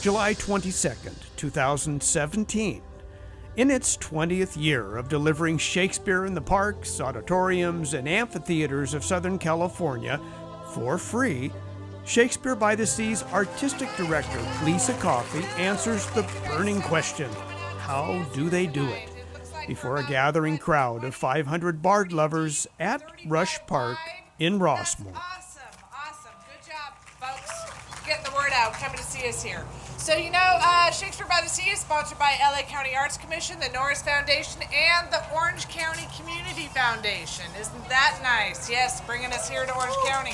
July 22nd, 2017. In its 20th year of delivering Shakespeare in the parks, auditoriums, and amphitheaters of Southern California for free, Shakespeare by the Sea's artistic director, Lisa Coffey, answers the burning question, how do they do it? Before a gathering crowd of 500 Bard lovers at Rush Park in Rossmore. Awesome. Good job, folks. Getting the word out, coming to see us here. So, Shakespeare by the Sea is sponsored by LA County Arts Commission, the Norris Foundation, and the Orange County Community Foundation. Isn't that nice? Yes, bringing us here to Orange County.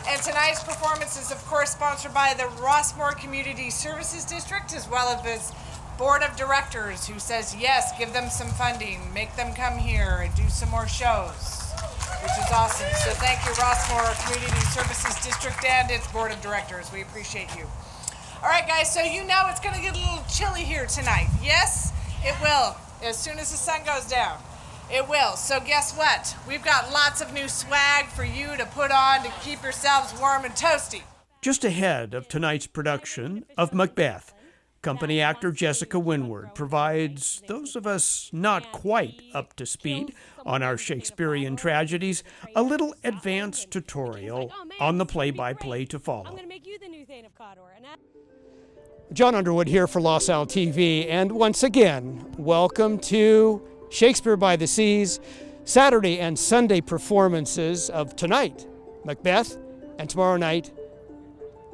And tonight's performance is, of course, sponsored by the Rossmore Community Services District, as well as its board of directors, who says, yes, give them some funding, make them come here and do some more shows, which is awesome. So thank you, Rossmore Community Services District and its board of directors. We appreciate you. All right, guys, so it's going to get a little chilly here tonight. Yes, it will, as soon as the sun goes down. It will. So guess what? We've got lots of new swag for you to put on to keep yourselves warm and toasty. Just ahead of tonight's production of Macbeth, company actor Jessica Windward provides those of us not quite up to speed on our Shakespearean tragedies a little advanced tutorial on the play-by-play to follow. John Underwood here for LaSalle TV, and once again, welcome to Shakespeare by the Sea's Saturday and Sunday performances of tonight, Macbeth, and tomorrow night,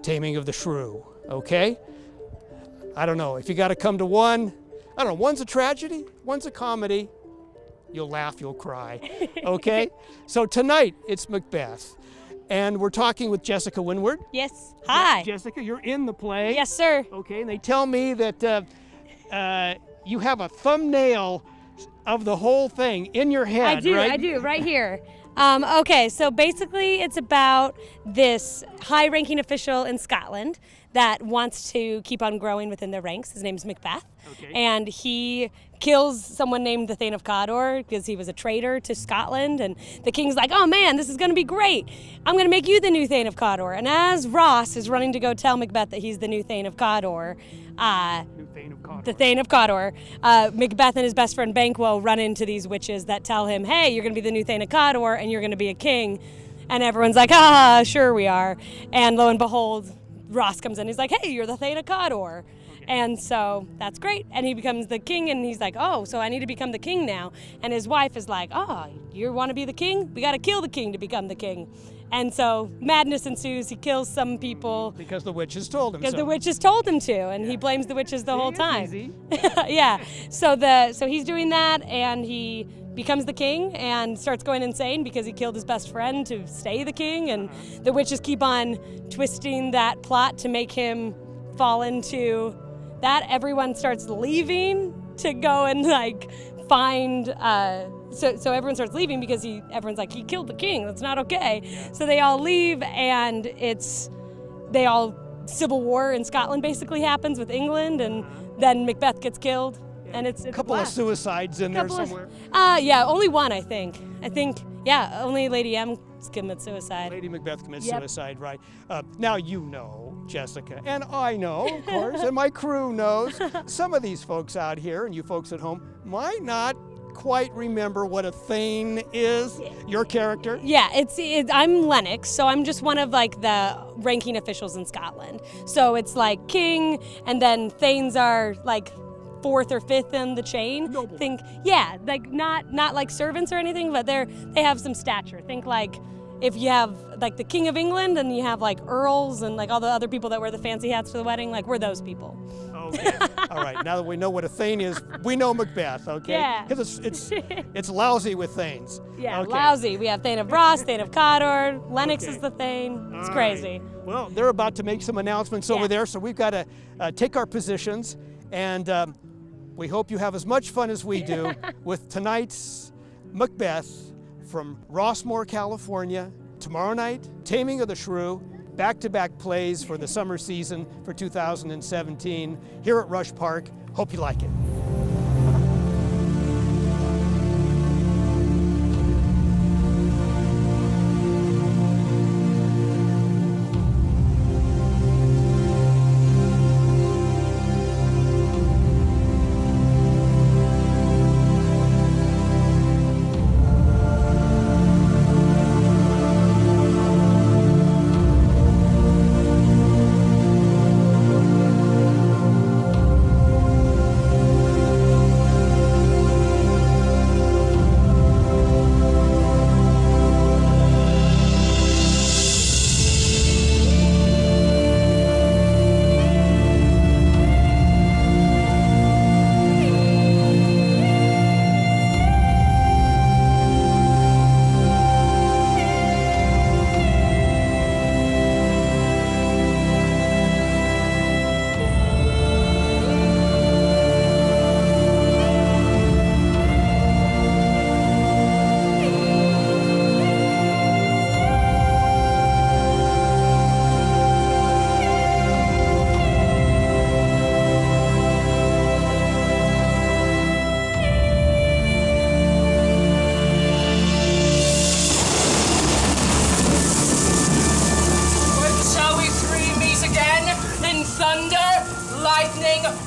Taming of the Shrew, okay? I don't know, if you gotta come to one, I don't know, one's a tragedy, one's a comedy, you'll laugh, you'll cry, okay? So tonight, it's Macbeth, and we're talking with Jessica Windward. Yes, hi. Jessica, you're in the play. Yes, sir. Okay, and they tell me that you have a thumbnail of the whole thing in your head, right? I do, right here. Okay, so basically it's about this high-ranking official in Scotland that wants to keep on growing within the ranks. His name's Macbeth. Okay. And he kills someone named the Thane of Cawdor because he was a traitor to Scotland. And the king's like, oh man, this is going to be great. I'm going to make you the new Thane of Cawdor. And as Ross is running to go tell Macbeth that he's the new Thane of Cawdor, the Thane of Cawdor, Macbeth and his best friend Banquo run into these witches that tell him, hey, you're going to be the new Thane of Cawdor and you're going to be a king. And everyone's like, sure we are. And lo and behold, Ross comes in, he's like, hey, you're the Thane of Cawdor. Okay. And so that's great. And he becomes the king, and he's like, oh, so I need to become the king now. And his wife is like, you want to be the king? We got to kill the king to become the king. And so madness ensues. He kills some people. Because the witches told him Because the witches told him to, and he blames the witches the whole time. Easy. Yeah. So he's doing that, and he becomes the king and starts going insane because he killed his best friend to stay the king, and the witches keep on twisting that plot to make him fall into that. Everyone starts leaving to go and find so everyone starts leaving because everyone's like, he killed the king, that's not okay. So they all leave, and civil war in Scotland basically happens with England, and then Macbeth gets killed. And it's a couple of suicides in there somewhere. Yeah, only one, I think. Only Lady M commits suicide. Lady Macbeth commits suicide, right. Now you know, Jessica, and I know, of course, and my crew knows, some of these folks out here, and you folks at home, might not quite remember what a Thane is, your character. Yeah, I'm Lennox, so I'm just one of the ranking officials in Scotland. So it's like king, and then Thanes are fourth or fifth in the chain. Noble. Not like servants or anything, but they have some stature. Think if you have the King of England and you have earls and all the other people that wear the fancy hats to the wedding, we're those people. Okay. All right. Now that we know what a Thane is, we know Macbeth. Okay. Yeah. Because it's lousy with Thanes. Yeah. Okay. Lousy. We have Thane of Ross, Thane of Cawdor. Lennox is the Thane. It's crazy. Right. Well, they're about to make some announcements over there, so we've got to take our positions, and we hope you have as much fun as we do with tonight's Macbeth from Rossmore, California. Tomorrow night, Taming of the Shrew, back-to-back plays for the summer season for 2017 here at Rush Park. Hope you like it.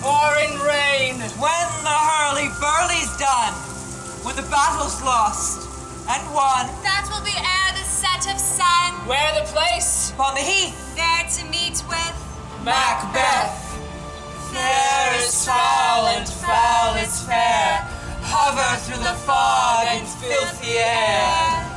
or in rain. When the hurly-burly's done, when the battle's lost and won, that will be ere the set of sun. Where the place? Upon the heath, There to meet with Macbeth. fair is foul and foul is fair, hover through the fog and filthy air.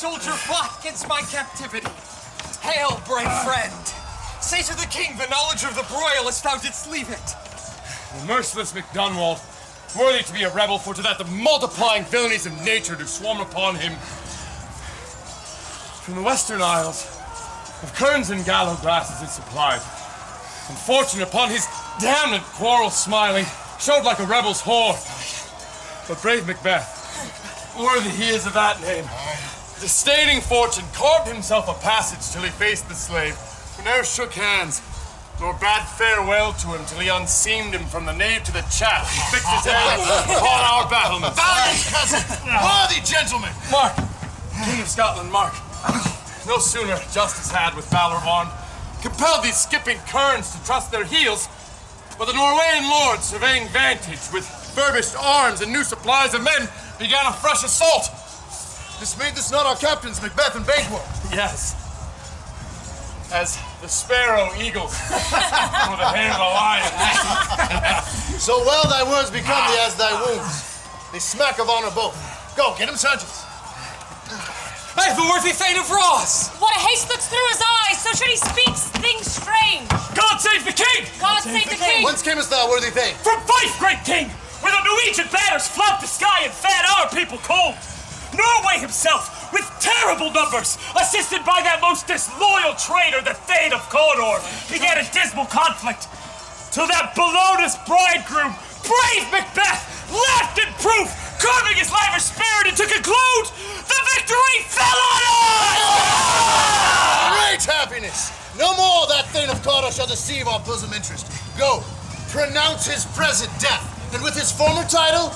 Soldier fought against my captivity. Hail, brave friend. Say to the king the knowledge of the broil as thou didst leave it. The merciless MacDunwald, worthy to be a rebel, for to that the multiplying villainies of nature do swarm upon him. From the western isles, of kerns and gallow grasses is supplied. And fortune upon his damned quarrel smiling, showed like a rebel's whore. But brave Macbeth, worthy he is of that name, disdaining fortune, carved himself a passage till he faced the slave, who ne'er shook hands, nor bade farewell to him till he unseamed him from the nave to the chat, and fixed his head upon our battlements. Valiant cousin! Worthy gentlemen! Mark, King of Scotland, Mark. No sooner justice had with valor armed, compelled these skipping kerns to trust their heels, but the Norwegian lords, surveying vantage with furbished arms and new supplies of men, began a fresh assault. Dismayed this not our captains, Macbeth and Banquo? Yes. As the sparrow eagles for the hair of a lion. So well thy words become thee as thy wounds. They smack of honor both. Go, get him sergeants. Hey, the worthy Thane of Ross! What a haste looks through his eyes, so should he speak things strange. God save the king! God save the king! Whence camest thou, worthy Thane? From Fife, great king, where the Norwegian banners flout the sky and fan our people cold. Norway himself, with terrible numbers, assisted by that most disloyal traitor, the Thane of Cawdor, began a dismal conflict, till that Bellona's bridegroom, brave Macbeth, laughed in proof, carving his liver spirit, and to conclude, the victory fell on us! Great happiness! No more that Thane of Cawdor shall deceive our bosom interest. Go, pronounce his present death, and with his former title,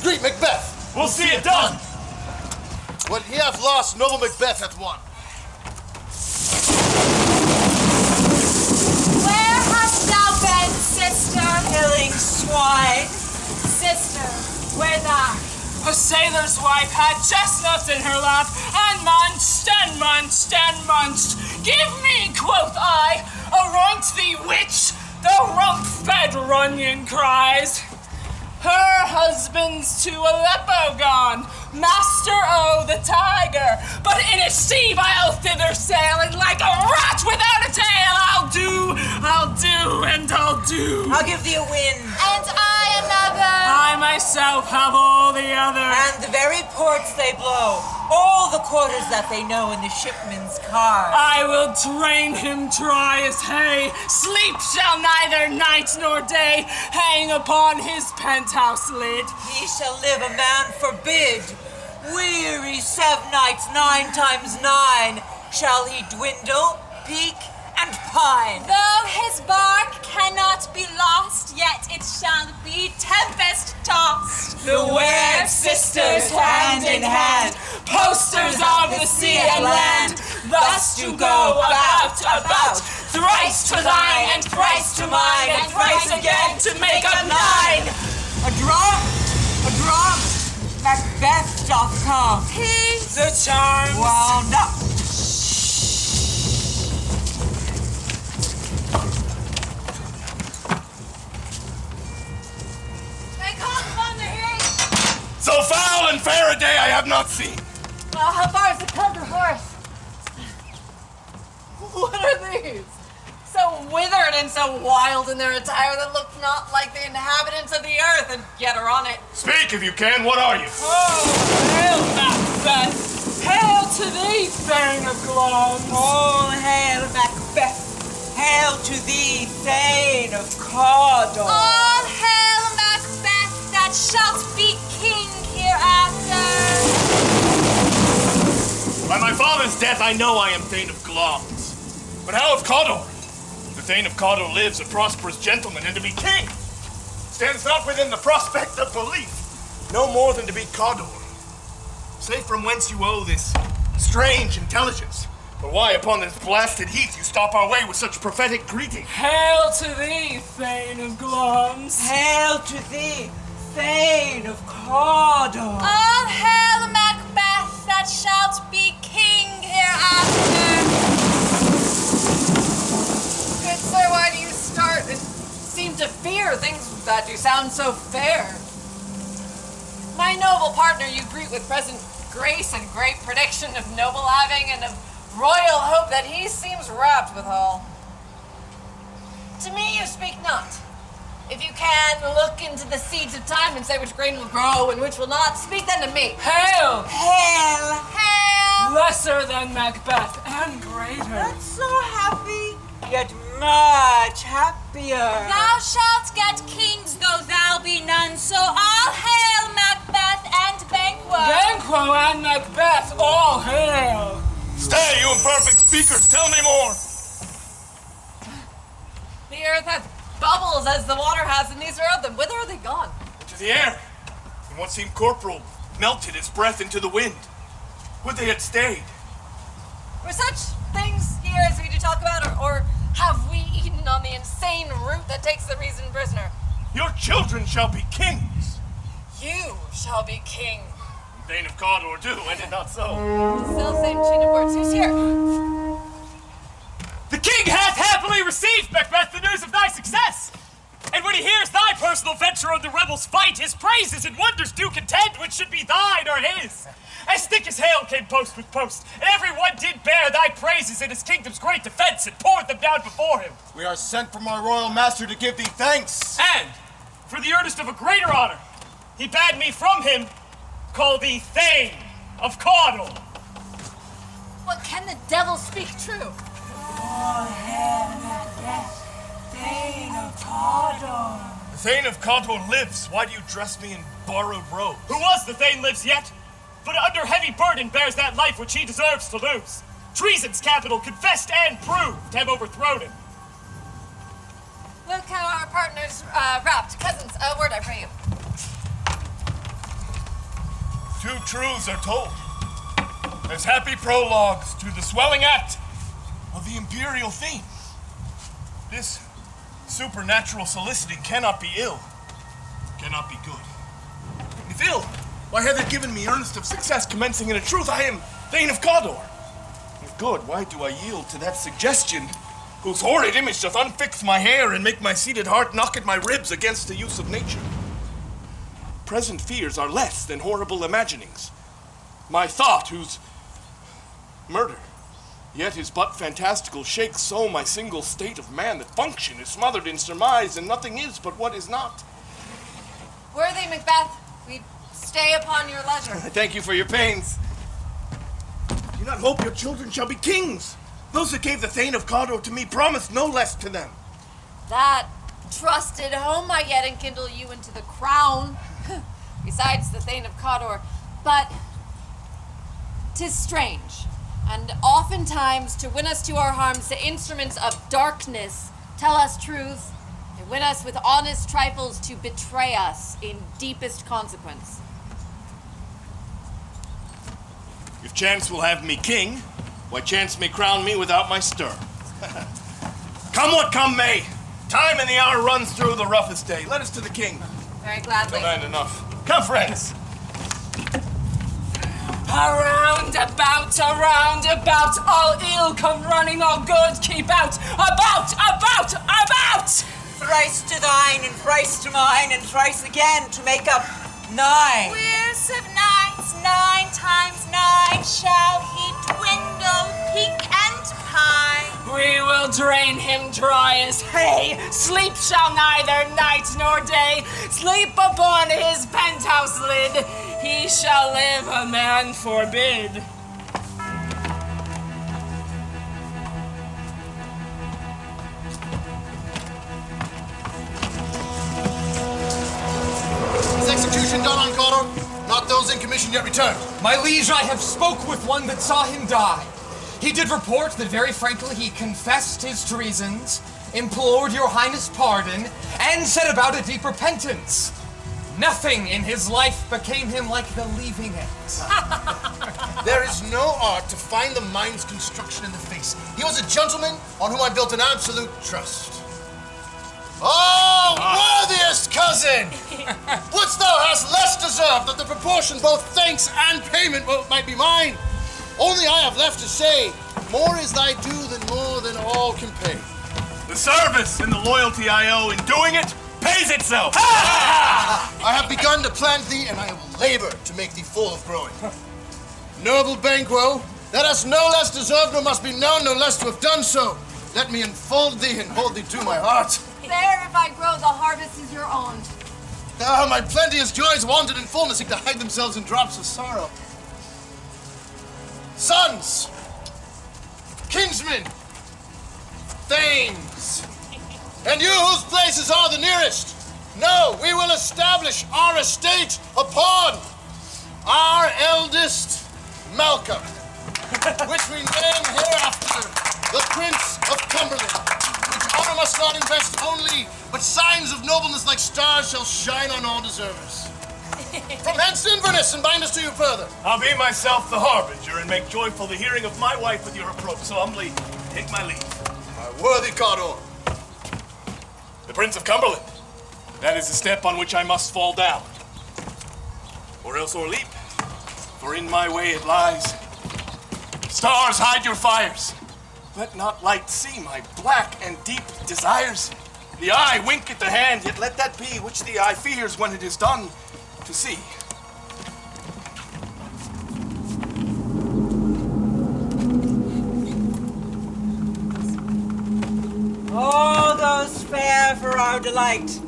greet Macbeth. We'll see it done. What he hath lost, noble Macbeth hath won. Where hast thou been, sister? killing swine. Sister, where thou? A sailor's wife had chestnuts in her lap, and munched, and munched, and munched. Give me, quoth I, aroint thee, witch, the rump-fed Runyon cries. Her husband's to Aleppo gone, Master O the tiger, but in a sea I'll thither sail, and like a rat without a tail, I'll do, and I'll do. I'll give thee a wind, And I another. I myself have all the other. and the very ports they blow, all the quarters that they know in the shipman's car. I will train him dry as hay. Sleep shall neither night nor day hang upon his penthouse lid. He shall live a man forbid. Weary 7 nights, 9 times 9, shall he dwindle, peak, and pine. Though his bark cannot be lost, yet it shall be tempest-tossed. The Ware sisters, hand in hand, Posters of the sea and land, thus do go about, thrice to thine, and thrice to mine, and thrice again to make up 9. a drop, Macbeth doth come. Peace. The charms. Wound up. They call upon the hearing. So foul and fair a day I have not seen. Well, how far is the Calder horse? What are these? so withered and so wild in their attire that look not like the inhabitants of the earth, and yet are on it. Speak if you can, what are you? Oh, hail Macbeth! Hail to thee, Thane of Glamis! All hail Macbeth! Hail to thee, Thane of Cawdor! All hail Macbeth, that shalt be king hereafter! By my father's death, I know I am Thane of Glamis. But how of Cawdor? The Thane of Cawdor lives, a prosperous gentleman, and to be king stands not within the prospect of belief, no more than to be Cawdor. Say from whence you owe this strange intelligence, or why upon this blasted heath you stop our way with such prophetic greeting. Hail to thee, Thane of Glamis! Hail to thee, Thane of Cawdor! All hail Macbeth, that shalt be king hereafter! Good sir, why do you start and seem to fear things that do sound so fair? My noble partner you greet with present grace and great prediction of noble having and of royal hope that he seems rapt withal. To me you speak not. If you can, look into the seeds of time and say which grain will grow and which will not, speak then to me. Hail! Hail! Hail! Lesser than Macbeth and greater. Not so happy, yet much happier. Thou shalt get kings, though thou be none, so all hail Macbeth and Banquo. Banquo and Macbeth, all hail! Stay, you imperfect speakers, tell me more. The earth hath bubbles as the water has, and these are of them. Whither are they gone? Into the air, and what seemed corporal melted its breath into the wind. Would they had stayed? Were such things here as we do talk about, or have we eaten on the insane root that takes the reason prisoner? Your children shall be kings. You shall be king. Thane of Cawdor too, and it not so. Still the same chain of words. Who's here? The king hath happily received, Macbeth, the news of thy success. And when he hears thy personal venture on the rebels' fight, his praises and wonders do contend which should be thine or his. As thick as hail came post with post, and every one did bear thy praises in his kingdom's great defense and poured them down before him. We are sent from our royal master to give thee thanks. And, for the earnest of a greater honor, he bade me from him call thee Thane of Cawdor. What can the devil speak true? All hail Macbeth, Thane of Cawdor! The Thane of Cawdor lives. Why do you dress me in borrowed robes? Who was the Thane lives yet, but under heavy burden bears that life which he deserves to lose. Treason's capital, confessed and proved, have overthrown him. Look how our partners wrapped. Cousins, a word I pray you. Two truths are told. As happy prologues to the swelling act of the imperial theme. This supernatural soliciting cannot be ill, cannot be good. If ill, why have they given me earnest of success, commencing in a truth I am Thane of Cawdor? If good, why do I yield to that suggestion, whose horrid image doth unfix my hair and make my seated heart knock at my ribs against the use of nature? Present fears are less than horrible imaginings. My thought, whose murder, yet is but fantastical, shakes so my single state of man that function is smothered in surmise, and nothing is but what is not. Worthy Macbeth, we stay upon your leisure. I thank you for your pains. Do not hope your children shall be kings. Those that gave the Thane of Cawdor to me promised no less to them. That trusted home might yet enkindle you into the crown, besides the Thane of Cawdor. But 'tis strange, and oftentimes to win us to our harms, the instruments of darkness tell us truth, and win us with honest trifles to betray us in deepest consequence. If chance will have me king, why chance may crown me without my stir. Come what come may, time and the hour runs through the roughest day. Let us to the king. Very gladly. Tonight enough. Come, friends. Around about, all ill come running, all good keep out. About! Thrice to thine, and thrice to mine, and thrice again to make up 9. Wears of nights, 9 times 9 shall he dwindle, peak and pine. We will drain him dry as hay. Sleep shall neither night nor day sleep upon his penthouse lid. He shall live, a man forbid. Is execution done on Cawdor? Not those in commission yet returned. My liege, I have spoke with one that saw him die. He did report that very frankly he confessed his treasons, implored your highness pardon, and set about a deep repentance. Nothing in his life became him like the leaving it. There is no art to find the mind's construction in the face. He was a gentleman on whom I built an absolute trust. Oh, worthiest cousin! Wouldst thou hast less deserved that the proportion both thanks and payment might be mine? Only I have left to say, more is thy due than all can pay. The service and the loyalty I owe in doing it pays itself! I have begun to plant thee, and I will labor to make thee full of growing. Noble Banquo, that hast no less deserved nor must be known no less to have done so. Let me enfold thee and hold thee to my heart. There, if I grow, the harvest is your own. Ah, my plenteous joys wanted in fullness seek to hide themselves in drops of sorrow. Sons, kinsmen, thanes, and you whose places are the nearest, know we will establish our estate upon our eldest Malcolm, which we name hereafter the Prince of Cumberland. Honor must not invest only, but signs of nobleness like stars shall shine on all deservers. From hence Inverness, and bind us to you further. I'll be myself the harbinger and make joyful the hearing of my wife with your approach. So humbly take my leave. My worthy Cawdor. The Prince of Cumberland. That is the step on which I must fall down. Or else o'erleap, for in my way it lies. Stars, hide your fires. Let not light see my black and deep desires. The eye wink at the hand, yet let that be which the eye fears when it is done to see. All those fair for our delight.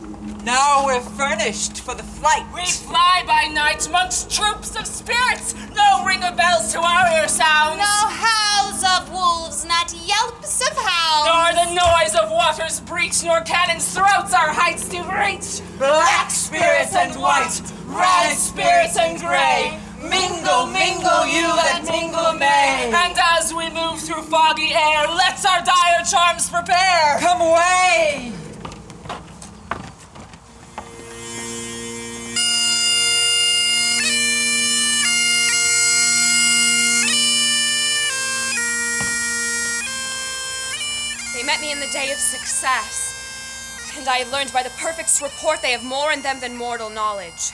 Now we're furnished for the flight. We fly by night amongst troops of spirits. No ring of bells to our ear sounds. No howls of wolves, not yelps of hounds. Nor the noise of waters breach, nor cannons' throats our heights do reach. Black spirits and white, red spirits and gray. Mingle, mingle, you that mingle may. And as we move through foggy air, let's our dire charms prepare. Come away. They met me in the day of success, and I have learned by the perfect report they have more in them than mortal knowledge.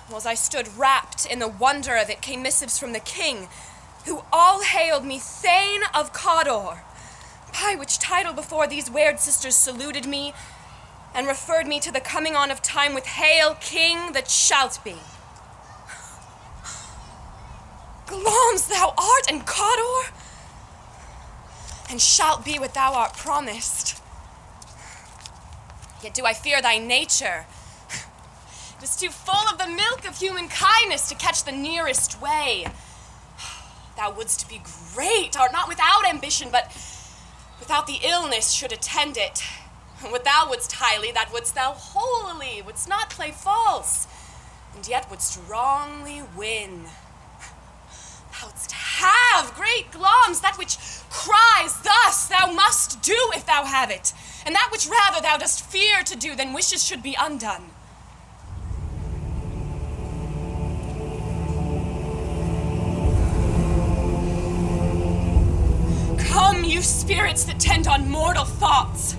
Whilst I stood rapt in the wonder of it, came missives from the king, who all hailed me Thane of Cawdor, by which title before these weird sisters saluted me, and referred me to the coming on of time with Hail, King that shalt be. Glamis thou art, and Cawdor, and shalt be what thou art promised. Yet do I fear thy nature. It is too full of the milk of human kindness to catch the nearest way. Thou wouldst be great, art not without ambition, but without the illness should attend it. And what thou wouldst highly, that wouldst thou wholly, wouldst not play false, and yet wouldst wrongly win. Thou wouldst have great Glamis, that which cries thus thou must do if thou have it, and that which rather thou dost fear to do than wishes should be undone. Come, you spirits that tend on mortal thoughts.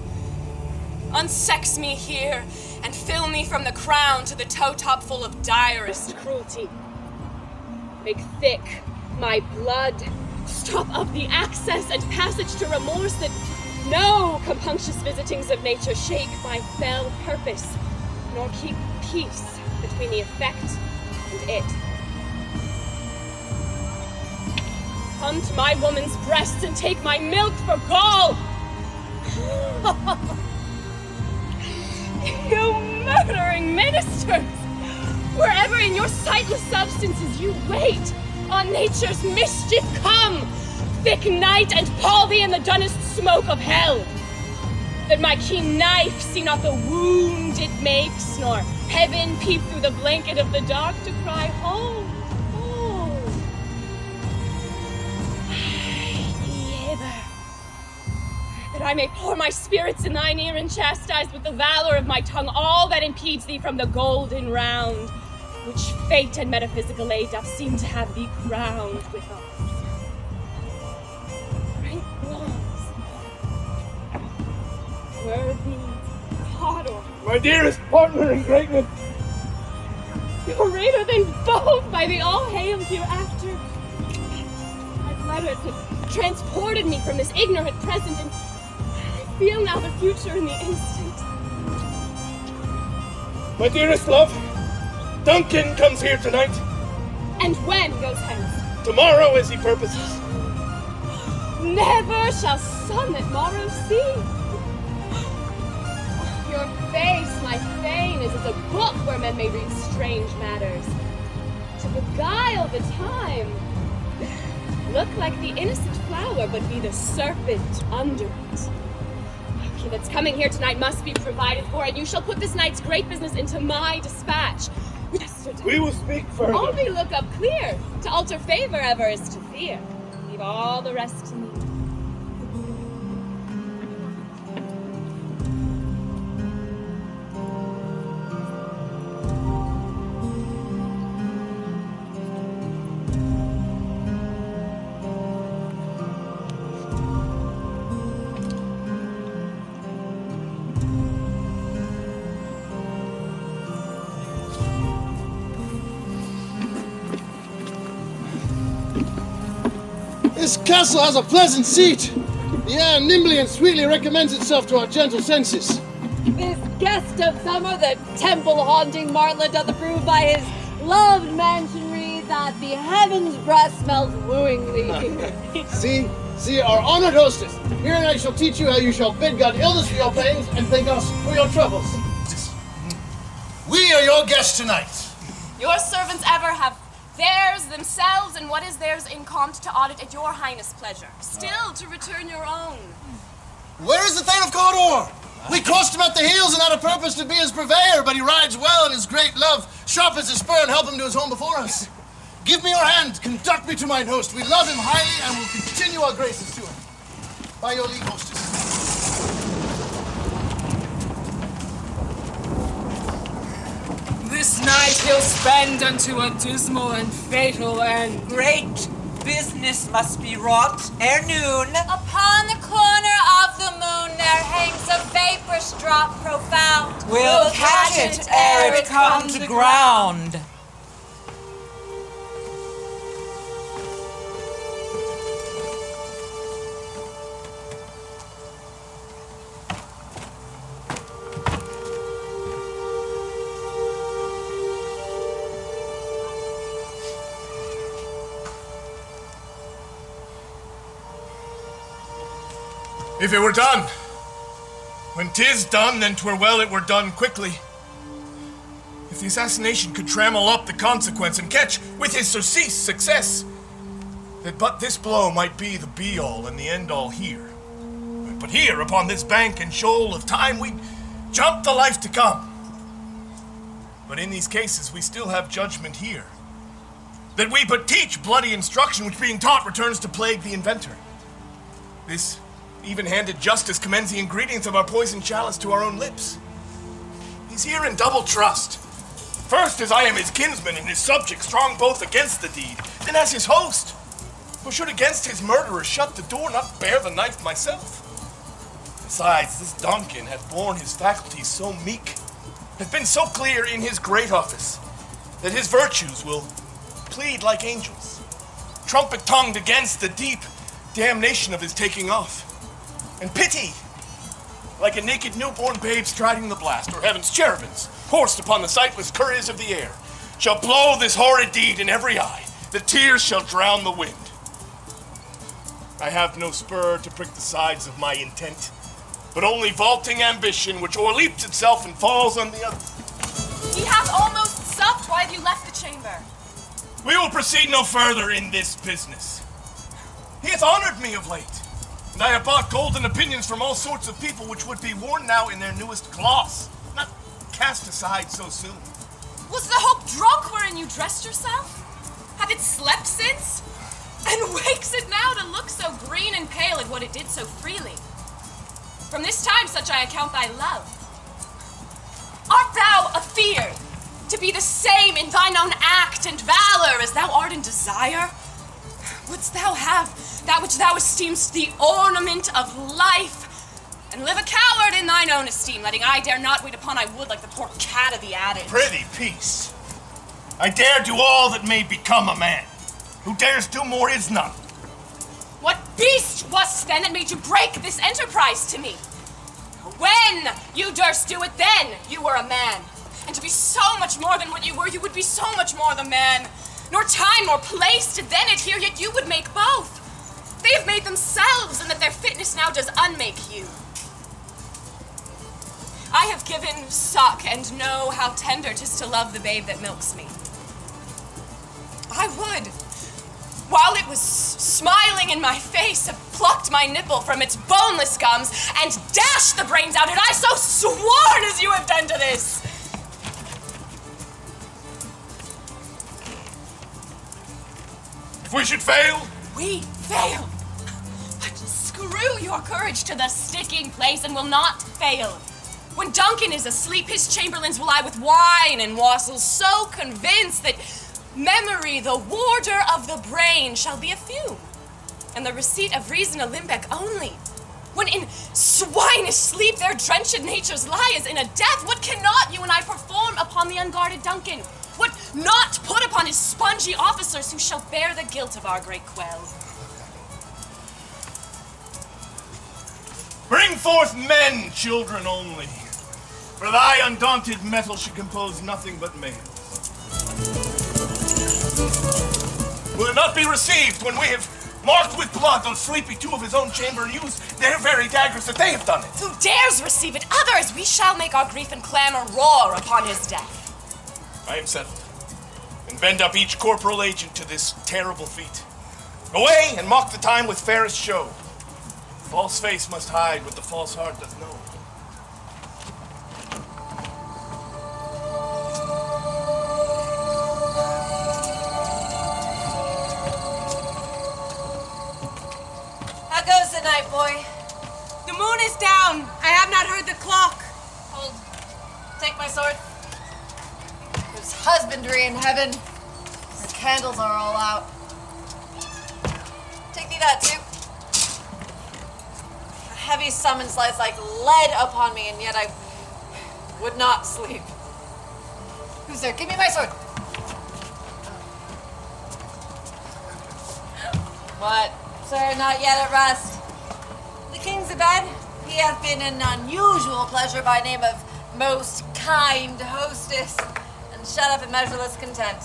Unsex me here, and fill me from the crown to the toe-top full of direst cruelty. Make thick my blood, stop up the access and passage to remorse, that no compunctious visitings of nature shake my fell purpose, nor keep peace between the effect and it. Come to my woman's breasts and take my milk for gall, You murdering ministers! Wherever in your sightless substances you wait, on nature's mischief come! Thick night, and pall thee in the dunnest smoke of hell! That my keen knife see not the wound it makes, nor heaven peep through the blanket of the dark to cry, hold, hold. That I may pour my spirits in thine ear and chastise with the valor of my tongue all that impedes thee from the golden round, which fate and metaphysical aid doth seem to have thee crowned withal. Great ones, worthy Cawdor, My dearest partner in greatness. you're greater than both by the all hailed hereafter. My letters have transported me from this ignorant present, and I feel now the future in the instant. My dearest love, Duncan comes here tonight. And when goes hence? Tomorrow as he purposes. Never shall sun that morrow see. Your face, my fane, is as a book where men may read strange matters. To beguile the time, look like the innocent flower, but be the serpent under it. He that's coming here tonight must be provided for, and you shall put this night's great business into my dispatch. We will speak further. Only look up clear. To alter favor ever is to fear. Leave all the rest to me. This castle has a pleasant seat. The air nimbly and sweetly recommends itself to our gentle senses. This guest of summer, the temple-haunting martlet, doth approve by his loved mansionry that the heaven's breath smells wooingly. See, our honored hostess. Here and I shall teach you how you shall bid God illness for your pains and thank us for your troubles. We are your guests tonight. Your servants ever have theirs themselves, and what is theirs in compt to audit at your highness' pleasure. Still to return your own. Where is the Thane of Cawdor? We crossed him at the heels and had a purpose to be his purveyor, but he rides well and his great love sharp as his spur and help him to his home before us. Give me your hand, conduct me to mine host. We love him highly and will continue our graces to him. By your leave, hostess. This night he'll spend unto a dismal and fatal end. Great business must be wrought ere noon. Upon the corner of the moon there hangs a vaporous drop profound. We'll catch it ere it come to ground. If it were done, when 'tis done, then 'twere well it were done quickly. If the assassination could trammel up the consequence and catch with his surcease success, that but this blow might be the be-all and the end-all here. But here, upon this bank and shoal of time, we'd jump the life to come. But in these cases, we still have judgment here. That we but teach bloody instruction, which being taught returns to plague the inventor. This even-handed justice commends the ingredients of our poisoned chalice to our own lips. He's here in double trust. First, as I am his kinsman and his subject, strong both against the deed, then as his host, who should against his murderer shut the door, not bear the knife myself. Besides, this Duncan hath borne his faculties so meek, hath been so clear in his great office, that his virtues will plead like angels, trumpet-tongued against the deep damnation of his taking off. And pity, like a naked newborn babe striding the blast, or heaven's cherubims, horsed upon the sightless couriers of the air, shall blow this horrid deed in every eye. The tears shall drown the wind. I have no spur to prick the sides of my intent. but only vaulting ambition, which o'erleaps itself and falls on the other. He hath almost supped. Why have you left the chamber? We will proceed no further in this business. He hath honored me of late, and I have bought golden opinions from all sorts of people which would be worn now in their newest gloss, not cast aside so soon. Was the hope drunk wherein you dressed yourself? Hath it slept since? And wakes it now to look so green and pale at what it did so freely? From this time such I account thy love. Art thou afeard to be the same in thine own act and valor as thou art in desire? Wouldst thou have that which thou esteem'st the ornament of life, and live a coward in thine own esteem, letting I dare not wait upon I would like the poor cat of the adage? Prithee, peace. I dare do all that may become a man. Who dares do more is none. What beast wast then that made you break this enterprise to me? When you durst do it, then you were a man. And to be so much more than what you were, you would be so much more the man. Nor time nor place did then adhere, yet you would make both. They have made themselves, and that their fitness now does unmake you. I have given suck, and know how tender 'tis to love the babe that milks me. I would, while it was smiling in my face, have plucked my nipple from its boneless gums and dashed the brains out, had I so sworn as you have done to this. If we should fail? We fail. But screw your courage to the sticking place and will not fail. When Duncan is asleep, his chamberlains will lie with wine and wassails, so convinced that memory, the warder of the brain, shall be a fume, and the receipt of reason a limbeck only. When in swinish sleep their drenched natures lie as in a death, what cannot you and I perform upon the unguarded Duncan? What not put upon his spongy officers who shall bear the guilt of our great quell? Bring forth men, children only, for thy undaunted metal should compose nothing but males. Will it not be received when we have marked with blood those sleepy two of his own chamber and used their very daggers that they have done it? Who dares receive it? Others, we shall make our grief and clamor roar upon his death. I am settled, and bend up each corporal agent to this terrible feat. Away, and mock the time with fairest show. False face must hide what the false heart doth know. How goes the night, boy? The moon is down. I have not heard the clock. Hold. Take my sword. There's husbandry in heaven. The candles are all out. Take thee that too. A heavy summons lies like lead upon me, and yet I would not sleep. Who's there? Give me my sword. What? Sir, not yet at rest. The king's abed. He hath been an unusual pleasure by name of most kind hostess, and shut up in measureless content.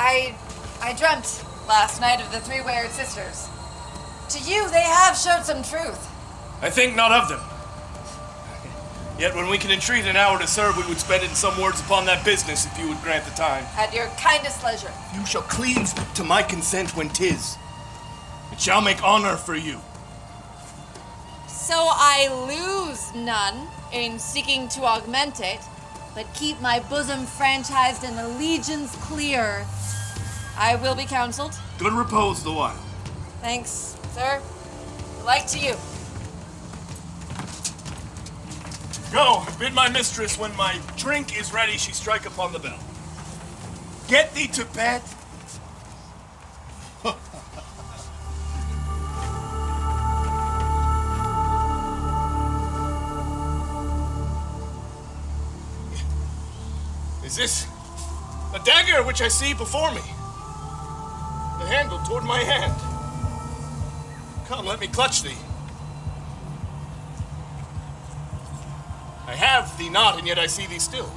I dreamt last night of the three wayward sisters. To you, they have showed some truth. I think not of them. Yet when we can entreat an hour to serve, we would spend it in some words upon that business, if you would grant the time. At your kindest pleasure. You shall cleave to my consent when 'tis. It shall make honor for you. So I lose none in seeking to augment it, but keep my bosom franchised and the legions clear. I will be counseled. Good repose the while. Thanks, sir. Like to you. Go, bid my mistress when my drink is ready, she strike upon the bell. Get thee to bed. Is this a dagger which I see before me? The handle toward my hand. Come, let me clutch thee. I have thee not, and yet I see thee still.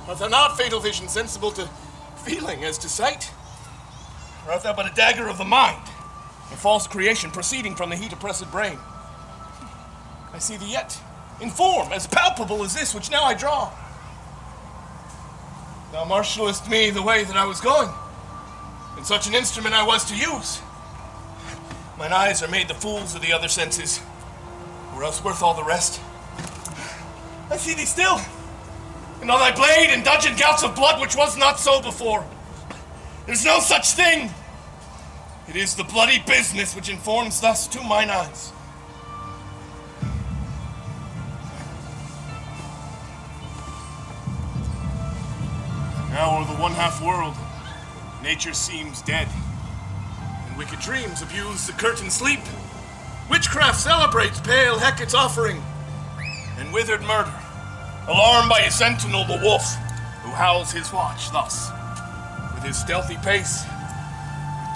Art thou not, fatal vision, sensible to feeling as to sight? Or art thou but a dagger of the mind, a false creation proceeding from the heat oppressed brain? I see thee yet, in form as palpable as this which now I draw. Thou marshalest me the way that I was going, and such an instrument I was to use. Mine eyes are made the fools of the other senses, or else worth all the rest. I see thee still, and on thy blade indulgent gouts of blood which was not so before. There's no such thing. It is the bloody business which informs thus to mine eyes. Now o'er the one-half world, nature seems dead, and wicked dreams abuse the curtained sleep. Witchcraft celebrates pale Hecate's offering, and withered murder, alarmed by his sentinel the wolf, who howls his watch thus, with his stealthy pace.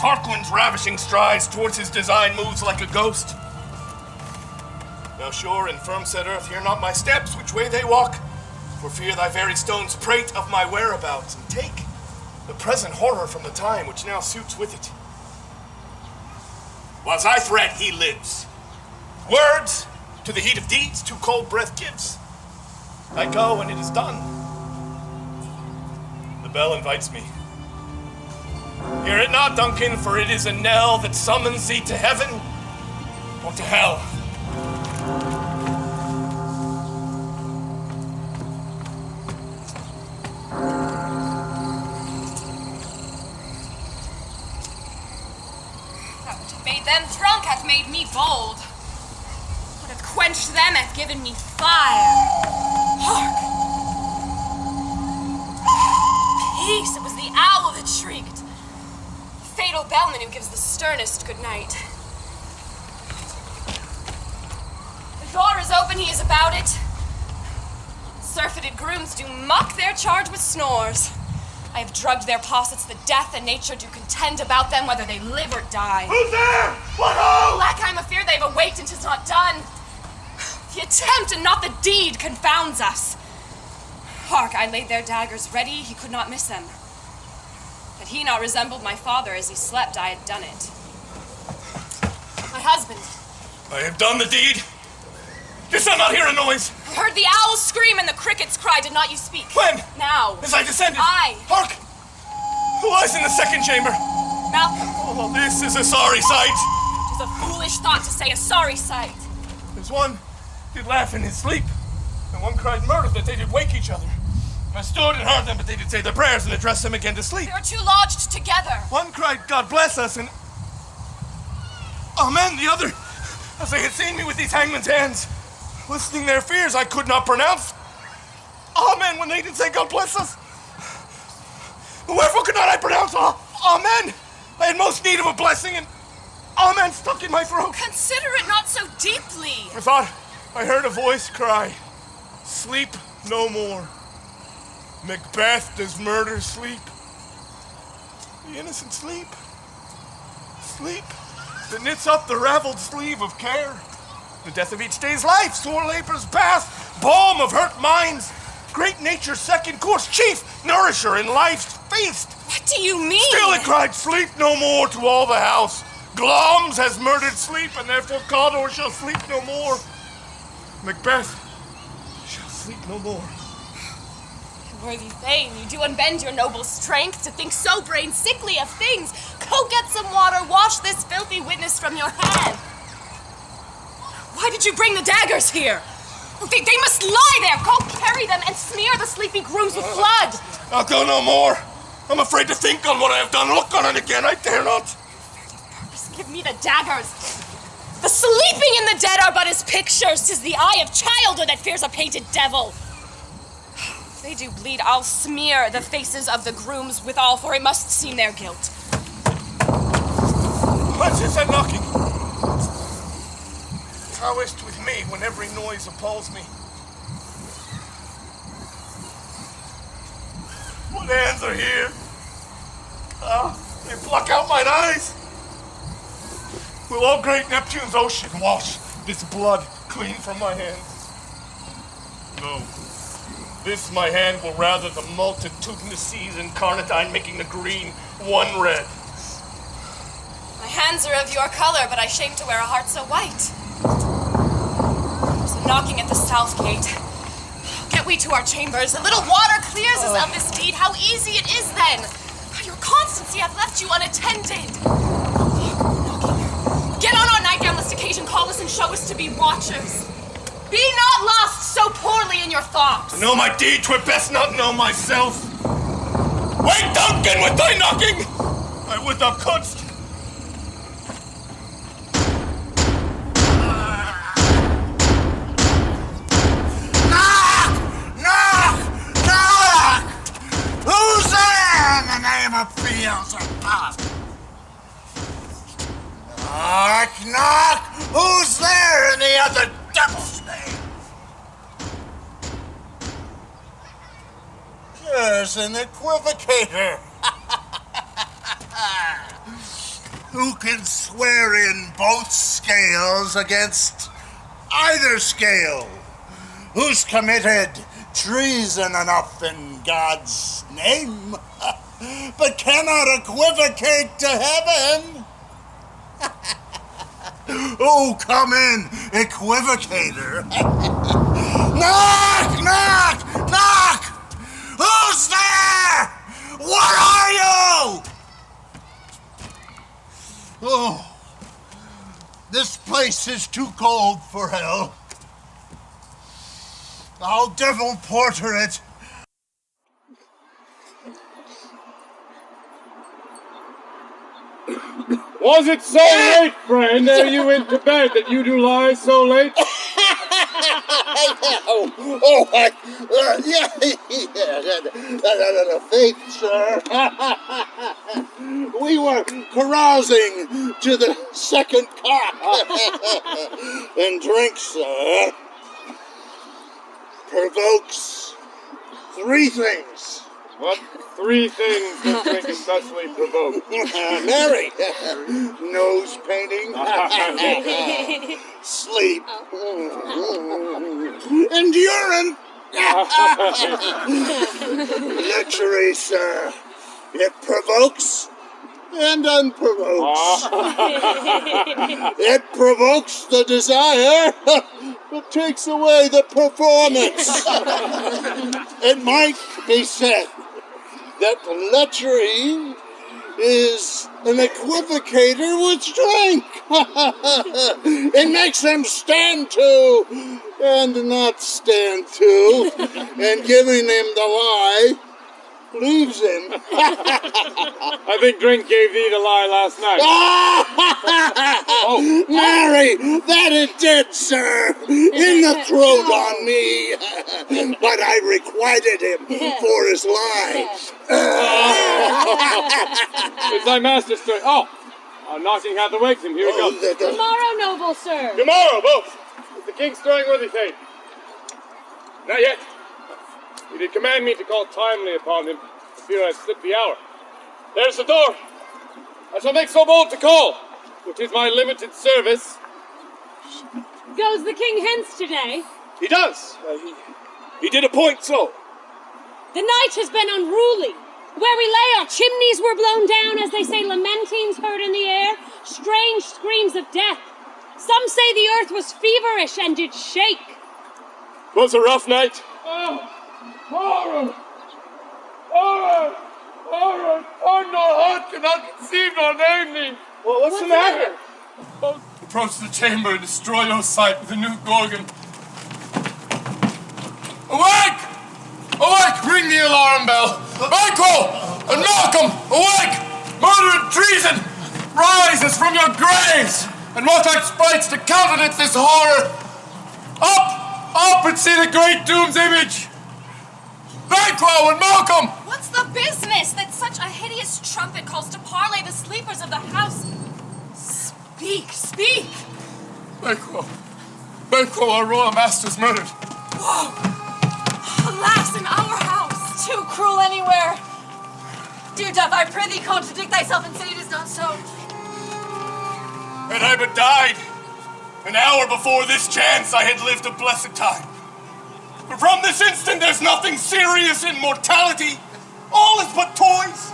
Tarquin's ravishing strides towards his design moves like a ghost. Now sure and firm set earth, hear not my steps, which way they walk, for fear thy very stones prate of my whereabouts, and take the present horror from the time which now suits with it. Whilst I threat, he lives. Words to the heat of deeds too cold breath gives. I go and it is done. The bell invites me. Hear it not, Duncan, for it is a knell that summons thee to heaven or to hell. That which hath made them drunk hath made me bold. What hath quenched them hath given me fire. Hark! Peace! It was the owl that shrieked. The fatal bellman who gives the sternest good night. The door is open, he is about it. Surfeited grooms do mock their charge with snores. I have drugged their possets the death, and nature do contend about them whether they live or die. Who's there? What ho? Lack, I'm afeard they've awaked and 'tis not done. The attempt and not the deed confounds us. Hark, I laid their daggers ready, he could not miss them. Had he not resembled my father as he slept, I had done it. My husband. I have done the deed. Didst thou not hear a noise? I heard the owls scream and the crickets cry. Did not you speak? When? Now. As I descended? I. Hark! Who lies in the second chamber? Malcolm. Oh, this is a sorry sight. 'Tis a foolish thought to say a sorry sight. There's one did laugh in his sleep, and one cried murder that they did wake each other. I stood and heard them, but they did say their prayers and address them again to sleep. They are two lodged together. One cried, God bless us, and Amen. The other, as they had seen me with these hangman's hands, listening their fears, I could not pronounce Amen when they did say, God bless us. Wherefore could not I pronounce Amen? I had most need of a blessing, and Amen stuck in my throat. Consider it not so deeply. I thought I heard a voice cry, sleep no more. Macbeth does murder sleep. The innocent sleep. Sleep that knits up the raveled sleeve of care. The death of each day's life, sore labor's bath, balm of hurt minds, great nature's second course, chief nourisher in life's feast. What do you mean? Still it cried, sleep no more to all the house. Glamis has murdered sleep, and therefore Cawdor shall sleep no more. Macbeth shall sleep no more. Worthy Thane, you do unbend your noble strength to think so brain sickly of things. Go get some water, wash this filthy witness from your hand. Why did you bring the daggers here? They must lie there. Go carry them and smear the sleepy grooms with blood. I'll go no more. I'm afraid to think on what I have done. Look on it again. I dare not. Just give me the daggers. The sleeping and the dead are but as pictures. 'Tis the eye of childhood that fears a painted devil. If they do bleed, I'll smear the faces of the grooms withal, for it must seem their guilt. Whence is that knocking? How is't with me when every noise appalls me? What hands are here? They pluck out mine eyes. Will all great Neptune's ocean wash this blood clean from my hands? No. This my hand will rather the multitudinous seas incarnadine, making the green one red. My hands are of your color, but I shame to wear a heart so white. So knocking at the south gate, get we to our chambers. A little water clears us of this deed. How easy it is then. Your constancy hath left you unattended. Get on our nightgown lest occasion call us and show us to be watchers. Be not lost so poorly in your thoughts. To know my deed, 'twere best not know myself. Wake, Duncan, with thy knocking! I would thou couldst. Knock! Knock! Knock! Who's there in the name of Beelzebub? Knock! Knock! Who's there in the other devil's name? There's an equivocator. Who can swear in both scales against either scale? Who's committed treason enough in God's name, but cannot equivocate to heaven? Oh, come in, equivocator. Knock! Knock! Knock! Who's there? What are you? Oh, this place is too cold for hell. I'll devil porter it. Was it so late, friend, ere you went to bed, that you do lie so late? Faith, sir. We were carousing to the second cock. And drink, sir, provokes three things. What three things does drink especially provoke? Mary, nose painting, sleep, and urine. Lechery, sir. It provokes and unprovokes. It provokes the desire, but takes away the performance. It might be said that lechery is an equivocator with drink. It makes him stand to and not stand to, and giving him the lie leaves him. I think drink gave thee the lie last night. Mary, that it did, sir, in the throat on me, but I requited him for his lie. Is thy master stirring? Oh, our knocking hath awaked him. Here we go. Tomorrow, noble sir. Tomorrow, both. Is the king stirring, worthy Thane? Not yet. He did command me to call timely upon him. I fear I slipped the hour. There's the door. I shall make so bold to call, which is my limited service. Goes the king hence today? He does. He did appoint so. The night has been unruly. Where we lay, our chimneys were blown down, as they say, lamentings heard in the air, strange screams of death. Some say the earth was feverish and did shake. 'Twas a rough night. Oh, horror! Horror! Horror! Oh, nor heart cannot conceive nor name thee. Well, what's the matter? Oh, approach the chamber and destroy your sight with a new gorgon. Awake! Awake! Ring the alarm bell! Michael and Malcolm, awake! Murder and treason! Rise as from your graves, and what like sprites to countenance this horror! Up! Up and see the great doom's image! Banquo and Malcolm! What's the business that such a hideous trumpet calls to parley the sleepers of the house? Speak, speak! Banquo, our royal master's murdered. Whoa! Alas, in our house! Too cruel anywhere. Dear Dove, I pray thee contradict thyself and say it is not so. Had I but died, an hour before this chance I had lived a blessed time. For from this instant there's nothing serious in mortality. All is but toys.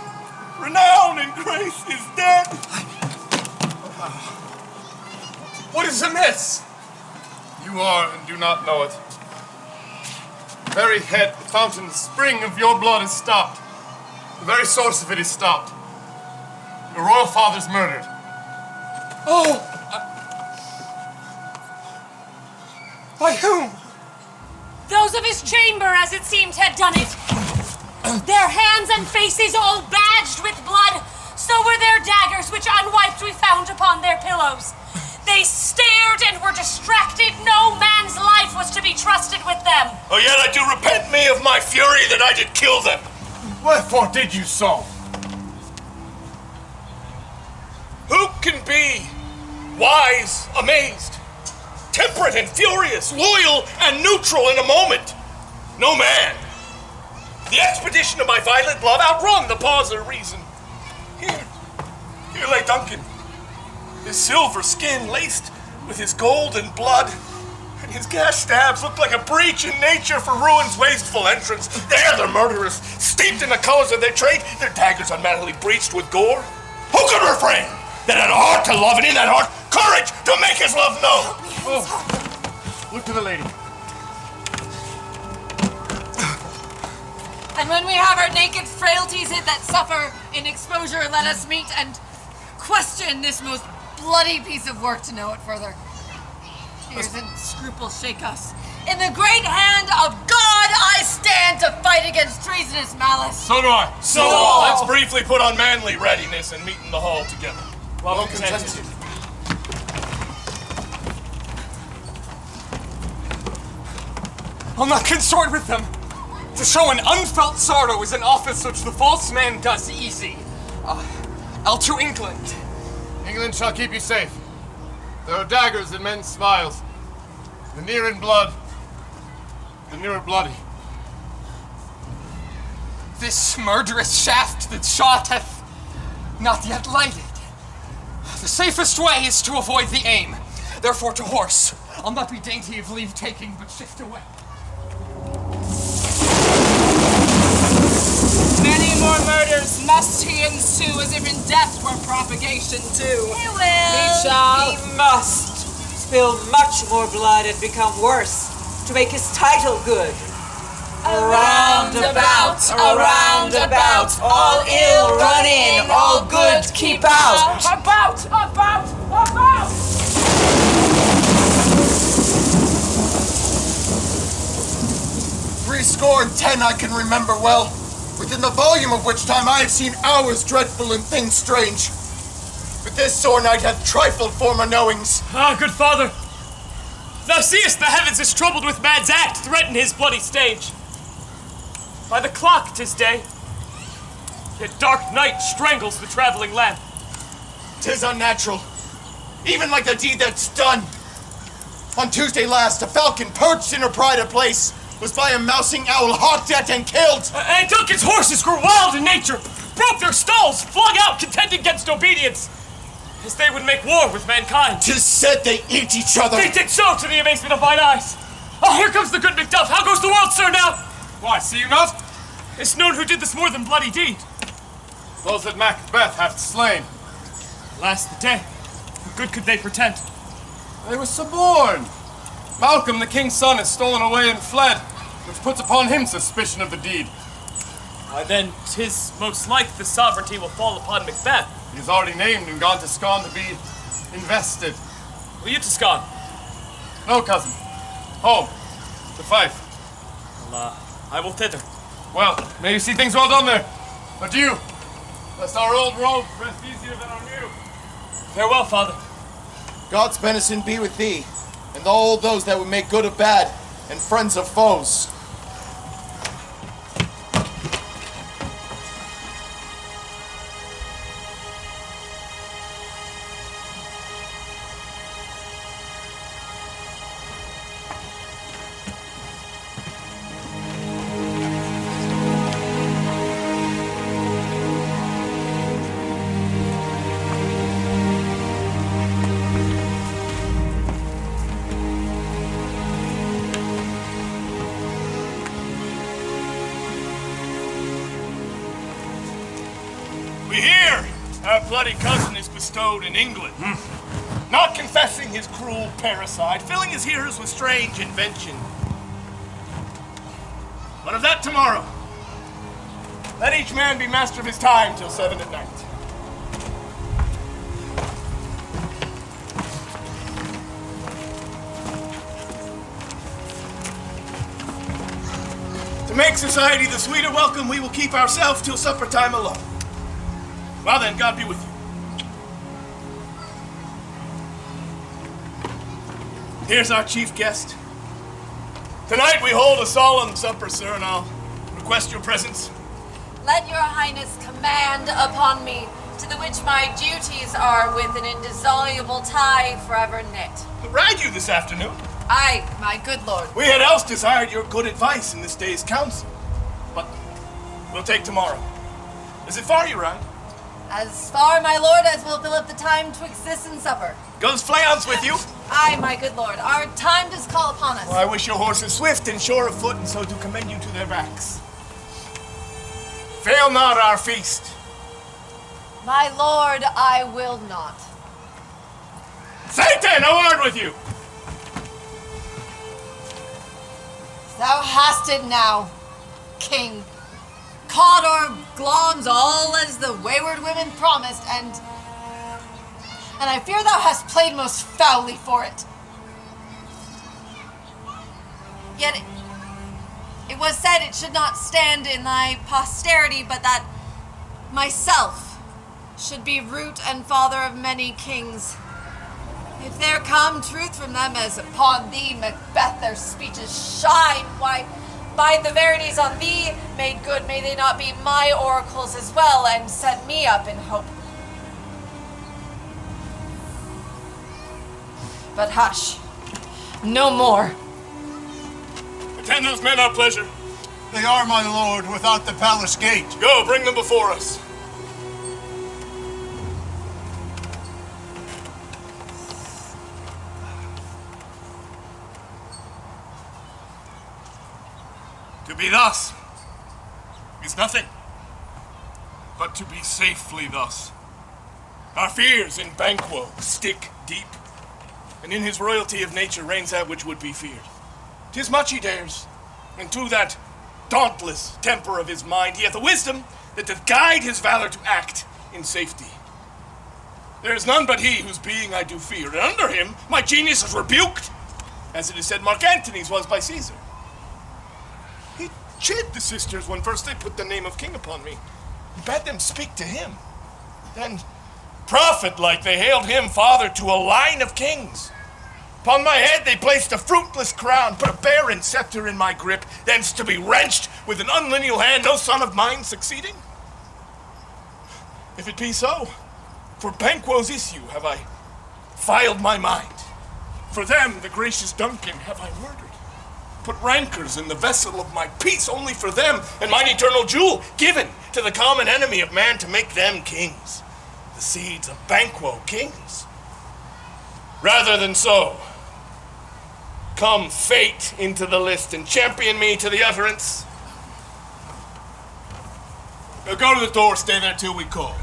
Renown and grace is dead. What is amiss? You are and do not know it. The very head, the fountain, the spring of your blood is stopped. The very source of it is stopped. Your royal father's murdered. Oh! By whom? Those of his chamber, as it seemed, had done it. Their hands and faces all badged with blood, so were their daggers, which unwiped we found upon their pillows. They stared and were distracted. No man's life was to be trusted with them. Oh, yet I do repent me of my fury that I did kill them. Wherefore did you so? Who can be wise, amazed, temperate and furious, loyal and neutral in a moment? No man. The expedition of my violent love outrun the pause of reason. Here lay Duncan, his silver skin laced with his golden blood, and his gash stabs looked like a breach in nature for ruin's wasteful entrance. There the murderers, steeped in the colors of their trade, their daggers unmanly breached with gore. Who could refrain? That had a heart to love, and in that heart, courage to make his love known. Oh. Look to the lady. And when we have our naked frailties that suffer in exposure, let us meet and question this most bloody piece of work to know it further. Fears and scruples shake us. In the great hand of God I stand to fight against treasonous malice. So do I. So let's briefly put on manly readiness and meet in the hall together. Well contented. I'll not consort with them. To show an unfelt sorrow is an office which the false man does easy. I'll to England. England shall keep you safe. There are daggers in men's smiles. The near in blood, the nearer bloody. This murderous shaft that shot hath not yet lighted. The safest way is to avoid the aim. Therefore to horse. I'll not be dainty of leave taking, but shift away. Many more murders must he ensue, as if in death were propagation too. He will. He shall. He must spill much more blood and become worse to make his title good. Around about, all ill run in, all good keep out. About. 70 I can remember well, within the volume of which time I have seen hours dreadful and things strange. But this sore night hath trifled former knowings. Ah, good father, thou seest the heavens is troubled with man's act, threaten his bloody stage. By the clock 'tis day, yet dark night strangles the traveling lamp. 'Tis unnatural, even like the deed that's done. On Tuesday last, a falcon perched in her prided place was by a mousing owl hawked at and killed. And Duncan's horses grew wild in nature, broke their stalls, flung out, contending against obedience, as they would make war with mankind. 'Tis said they eat each other. They did so, to the amazement of mine eyes. Oh, here comes the good Macduff. How goes the world, sir, now? Why, see you not? It's known who did this more than bloody deed. Those that Macbeth hath slain. Alas, the day. What good could they pretend? They were suborned. Malcolm, the king's son, is stolen away and fled, which puts upon him suspicion of the deed. Why then, 'tis most like the sovereignty will fall upon Macbeth. He is already named and gone to Scone to be invested. Will you to Scone? No, cousin. Home. To Fife. Well, I will thither. Well, may you see things well done there. Adieu. Lest our old road rest easier than our new. Farewell, father. God's benison be with thee, and all those that would make good of bad, and friends of foes. We hear Our bloody cousin is bestowed in England, not confessing his cruel parricide, filling his hearers with strange invention. But of that tomorrow. Let each man be master of his time till 7 at night. To make society the sweeter welcome, we will keep ourselves till supper time alone. Well then, God be with you. Here's our chief guest. Tonight we hold a solemn supper, sir, and I'll request your presence. Let your highness command upon me, to the which my duties are with an indissoluble tie forever knit. To ride you this afternoon. Aye, my good lord. We had else desired your good advice in this day's council, but we'll take tomorrow. Is it far you ride? As far, my lord, as will fill up the time twixt this and supper. Goes Fleance with you? Aye, my good lord. Our time does call upon us. Well, I wish your horses swift and sure of foot, and so do commend you to their backs. Fail not our feast. My lord, I will not. Satan, a word with you! Thou hast it now, king. Cawdor gloms all as the wayward women promised, and I fear thou hast played most foully for it. Yet it was said it should not stand in thy posterity, but that myself should be root and father of many kings. If there come truth from them as upon thee, Macbeth, their speeches shine, why, by the verities on thee made good, may they not be my oracles as well, and set me up in hope. But hush, no more. Attend those men our pleasure. They are, my lord, without the palace gate. Go, bring them before us. To be thus is nothing, but to be safely thus. Our fears in Banquo stick deep, and in his royalty of nature reigns that which would be feared. 'Tis much he dares, and to that dauntless temper of his mind he hath a wisdom that doth guide his valor to act in safety. There is none but he whose being I do fear, and under him my genius is rebuked, as it is said Mark Antony's was by Caesar. He chid the sisters when first they put the name of king upon me, and bade them speak to him. Then, prophet-like, they hailed him father to a line of kings. Upon my head they placed a fruitless crown, put a barren scepter in my grip, thence to be wrenched with an unlineal hand, no son of mine succeeding. If it be so, for Banquo's issue have I filed my mind. For them, the gracious Duncan, have I murdered. Put rancors in the vessel of my peace, only for them, and mine eternal jewel given to the common enemy of man to make them kings. The seeds of Banquo kings. Rather than so, come fate into the list and champion me to the utterance. Now go to the door, stay there till we call.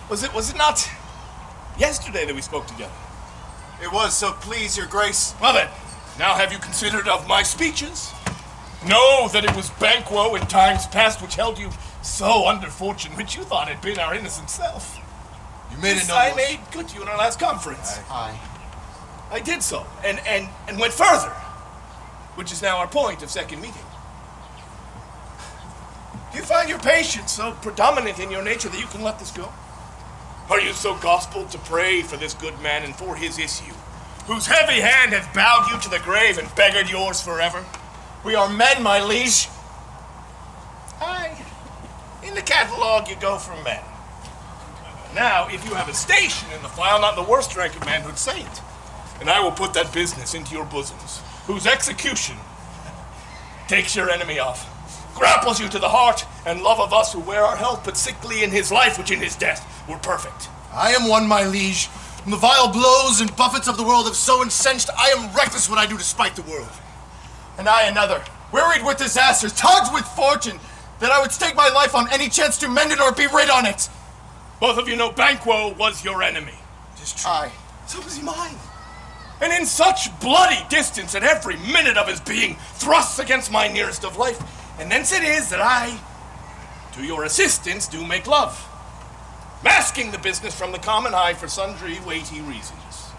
Was it not yesterday that we spoke together? It was, so please your grace. Well then, now have you considered of my speeches? Know that it was Banquo in times past which held you so under fortune, which you thought had been our innocent self. You made it This no I more. made good to you in our last conference. Aye. I did so, and went further, which is now our point of second meeting. Do you find your patience so predominant in your nature that you can let this go? Are you so gospeled to pray for this good man and for his issue, whose heavy hand hath bowed you to the grave and beggared yours forever? We are men, my liege. Aye, in the catalogue you go for men. Now, if you have a station in the file, not in the worst rank of manhood, say it, and I will put that business into your bosoms, whose execution takes your enemy off, grapples you to the heart and love of us who wear our health, but sickly in his life, which in his death were perfect. I am one, my liege. When the vile blows and buffets of the world have so incensed, I am reckless what I do to spite the world. And I another, wearied with disasters, tugged with fortune, that I would stake my life on any chance to mend it or be rid on it. Both of you know Banquo was your enemy. It is true. Aye. So was he mine. And in such bloody distance that every minute of his being thrusts against my nearest of life. And thence it is that I, to your assistance, do make love, masking the business from the common eye for sundry weighty reasons.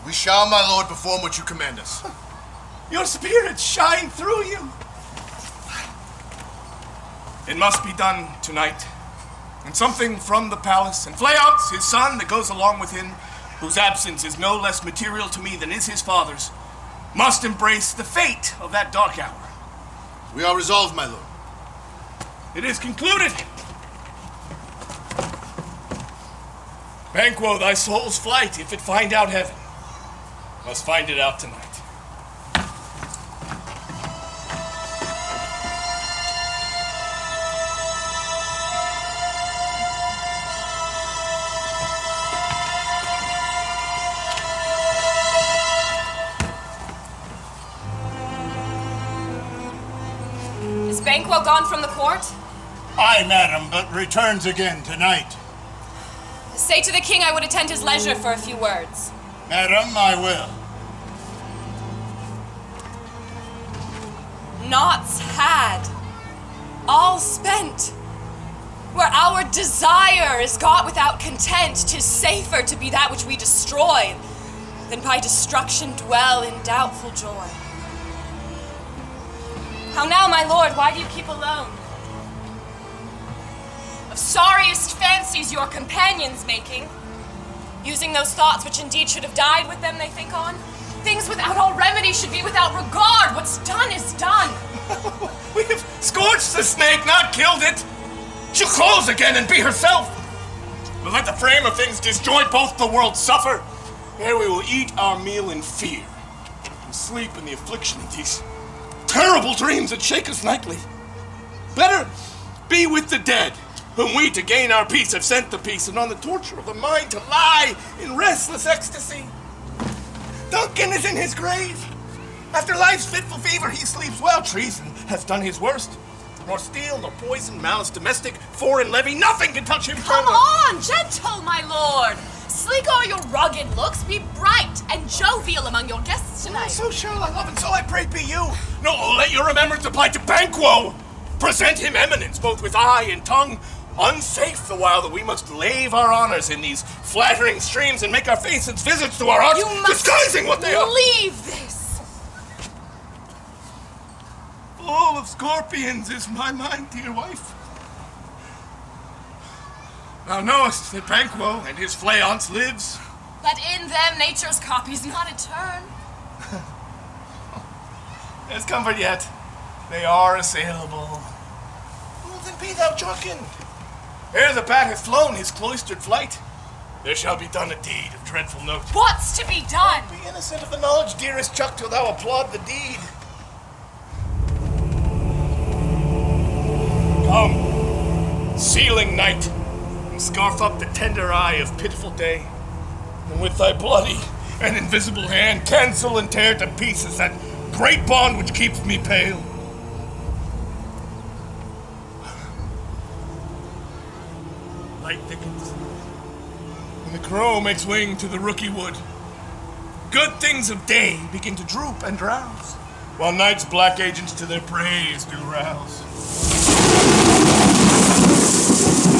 We shall, my lord, perform what you command us. Your spirit shine through you. It must be done tonight. And something from the palace, and Fleance, his son, that goes along with him, whose absence is no less material to me than is his father's, must embrace the fate of that dark hour. We are resolved, my lord. It is concluded. Banquo, thy soul's flight, if it find out heaven, must find it out tonight. Is Banquo gone from the court? Aye, madam, but returns again tonight. Say to the king I would attend his leisure for a few words. Madam, I will. Naughts had, all spent. Where our desire is got without content, 'tis safer to be that which we destroy than by destruction dwell in doubtful joy. How now, my lord, why do you keep alone? Of sorriest fancies your companions making, using those thoughts which indeed should have died with them they think on. Things without all remedy should be without regard. What's done is done. We have scorched the snake, not killed it. She'll close again and be herself. We'll let the frame of things disjoint, both the worlds suffer. Ere we will eat our meal in fear, and sleep in the affliction of these terrible dreams that shake us nightly. Better be with the dead, whom we to gain our peace have sent the peace, and on the torture of the mind to lie in restless ecstasy. Duncan is in his grave. After life's fitful fever he sleeps well. Treason has done his worst. Nor steel, nor poison, malice domestic, foreign levy, nothing can touch him Come further. on, gentle, my lord. Sleek o'er your rugged looks, be bright and jovial among your guests tonight. So shall I love, and so I pray be you. No, let your remembrance apply to Banquo. Present him eminence, both with eye and tongue. Unsafe the while that we must lave our honors in these flattering streams and make our faces visits to our hearts, You must disguising what they are. leave this. Full of scorpions is my mind, dear wife. Thou knowest that Banquo and his Fleance lives. Let in them nature's copies not return. There's comfort yet. They are assailable. Well, then be thou jocund. Ere the bat hath flown his cloistered flight, there shall be done a deed of dreadful note. What's to be done? Be innocent of the knowledge, dearest Chuck, till thou applaud the deed. Come, sealing night, and scarf up the tender eye of pitiful day, and with thy bloody and invisible hand cancel and tear to pieces that great bond which keeps me pale. Light thickens, and the crow makes wing to the rooky wood. Good things of day begin to droop and drowse, while night's black agents to their praise do rouse.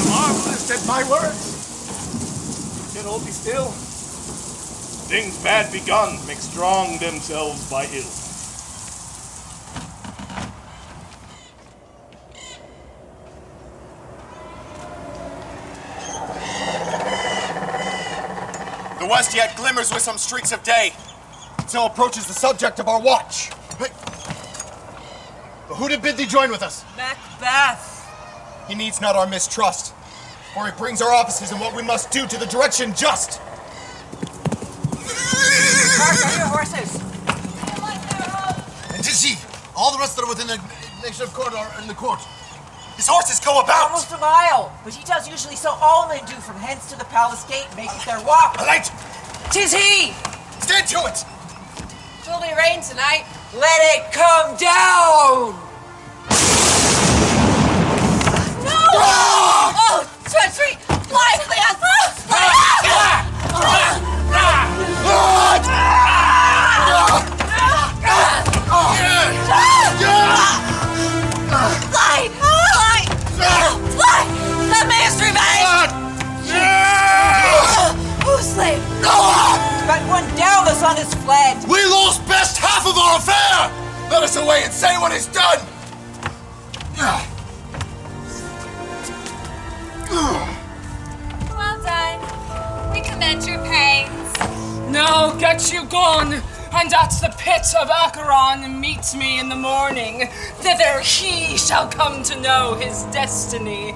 Marvelous at my words, yet hold thee still. Things bad begun make strong themselves by ill. The west yet glimmers with some streaks of day. So approaches the subject of our watch. Hey. But who did bid thee join with us? Macbeth. He needs not our mistrust, for he brings our offices and what we must do to the direction just. Hark, your horses. And 'tis he. All the rest that are within the nation of court are in the court. His horses go about. Almost a mile, but he does usually so all men do from hence to the palace gate, make it their walk. A light! 'Tis he! Stand to it! Twill be rain tonight. Let it come down! No! Oh, treachery! Fly, Cleon! Fly! Fly! Fly! Fly! That man's revenge! Who's slave? But one doubtless on his fled. We lost best half of our affair! Let us away and say what is done! Well done. We commend your pains. Now get you gone, and at the pit of Acheron meet me in the morning. Thither he shall come to know his destiny.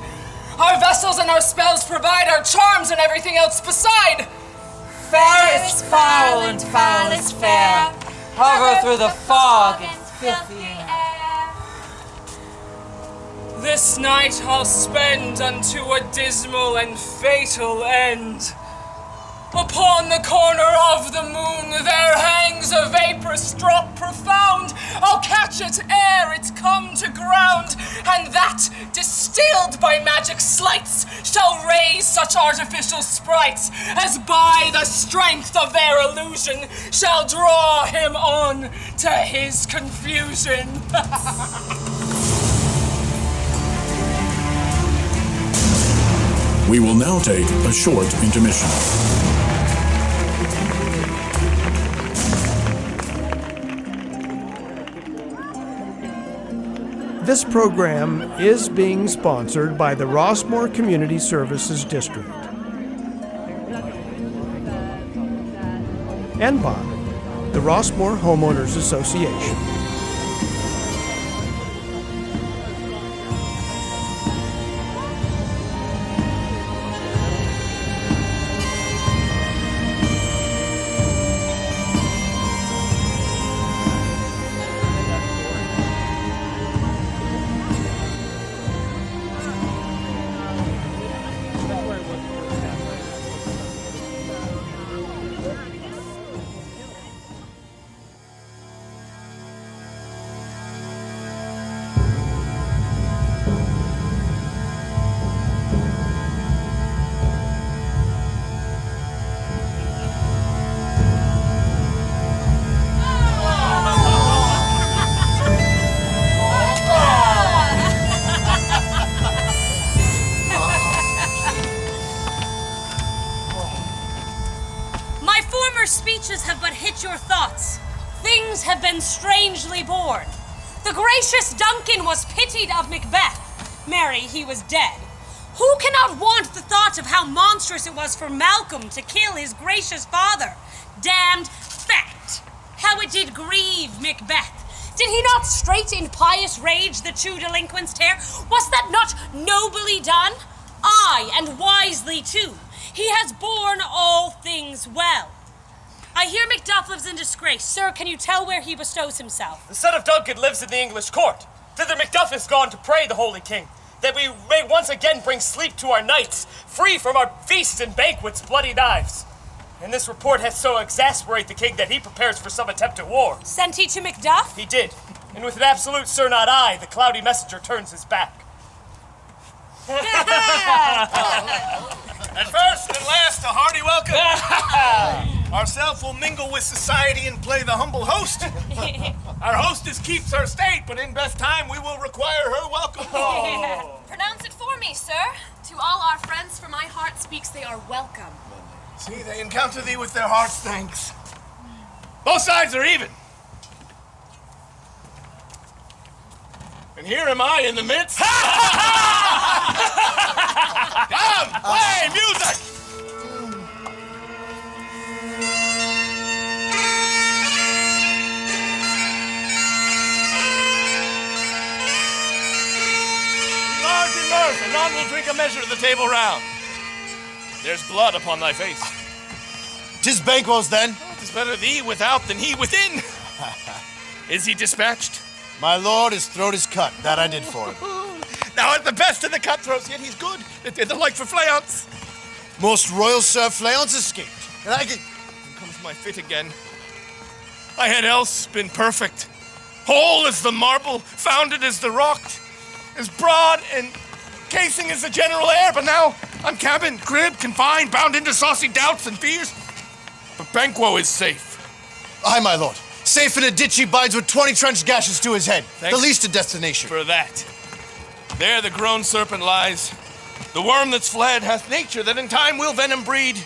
Our vessels and our spells provide our charms and everything else beside. Fair is foul and foul is fair. Hover through the fog and filthy air. This night I'll spend unto a dismal and fatal end. Upon the corner of the moon there hangs a vaporous drop profound. I'll catch it ere it come to ground, and that, distilled by magic sleights, shall raise such artificial sprites as by the strength of their illusion shall draw him on to his confusion. We will now take a short intermission. This program is being sponsored by the Rossmore Community Services District and by the Rossmore Homeowners Association. Have but hit your thoughts. Things have been strangely born. The gracious Duncan was pitied of Macbeth. Marry, he was dead. Who cannot want the thought of how monstrous it was for Malcolm to kill his gracious father? Damned fact! How it did grieve Macbeth. Did he not straight in pious rage the two delinquents tear? Was that not nobly done? Aye, and wisely too. He has borne all things well. I hear Macduff lives in disgrace. Sir, can you tell where he bestows himself? The son of Duncan lives in the English court. Thither Macduff is gone to pray the holy king, that we may once again bring sleep to our nights, free from our feasts and banquets, bloody knives. And this report hath so exasperate the king that he prepares for some attempt at war. Sent he to Macduff? He did, and with an absolute "Sir, not I," the cloudy messenger turns his back. At first and last, a hearty welcome. Ourself will mingle with society and play the humble host. Our hostess keeps her state, but in best time we will require her welcome. Oh. Pronounce it for me, sir. To all our friends, for my heart speaks, they are welcome. See, they encounter thee with their heart's thanks. Both sides are even. And here am I in the midst. Come, play music! Large in mirth, and none will drink a measure of the table round. There's blood upon thy face. 'Tis Banquo's then. 'Tis better thee without than he within. Is he dispatched? My lord, his throat is cut. That I did for him. Now at the best of the cutthroats, yet he's good. They're the like for Fleance. Most royal Sir Fleance escaped. And I can... Here comes my fit again. I had else been perfect. Whole as the marble, founded as the rock, as broad and casing as the general air, but now I'm cabined, cribbed, confined, bound into saucy doubts and fears. But Banquo is safe. Aye, my lord. Safe in a ditch he bides with 20 trench gashes to his head. Thanks the least a destination. For that. There the grown serpent lies. The worm that's fled hath nature that in time will venom breed.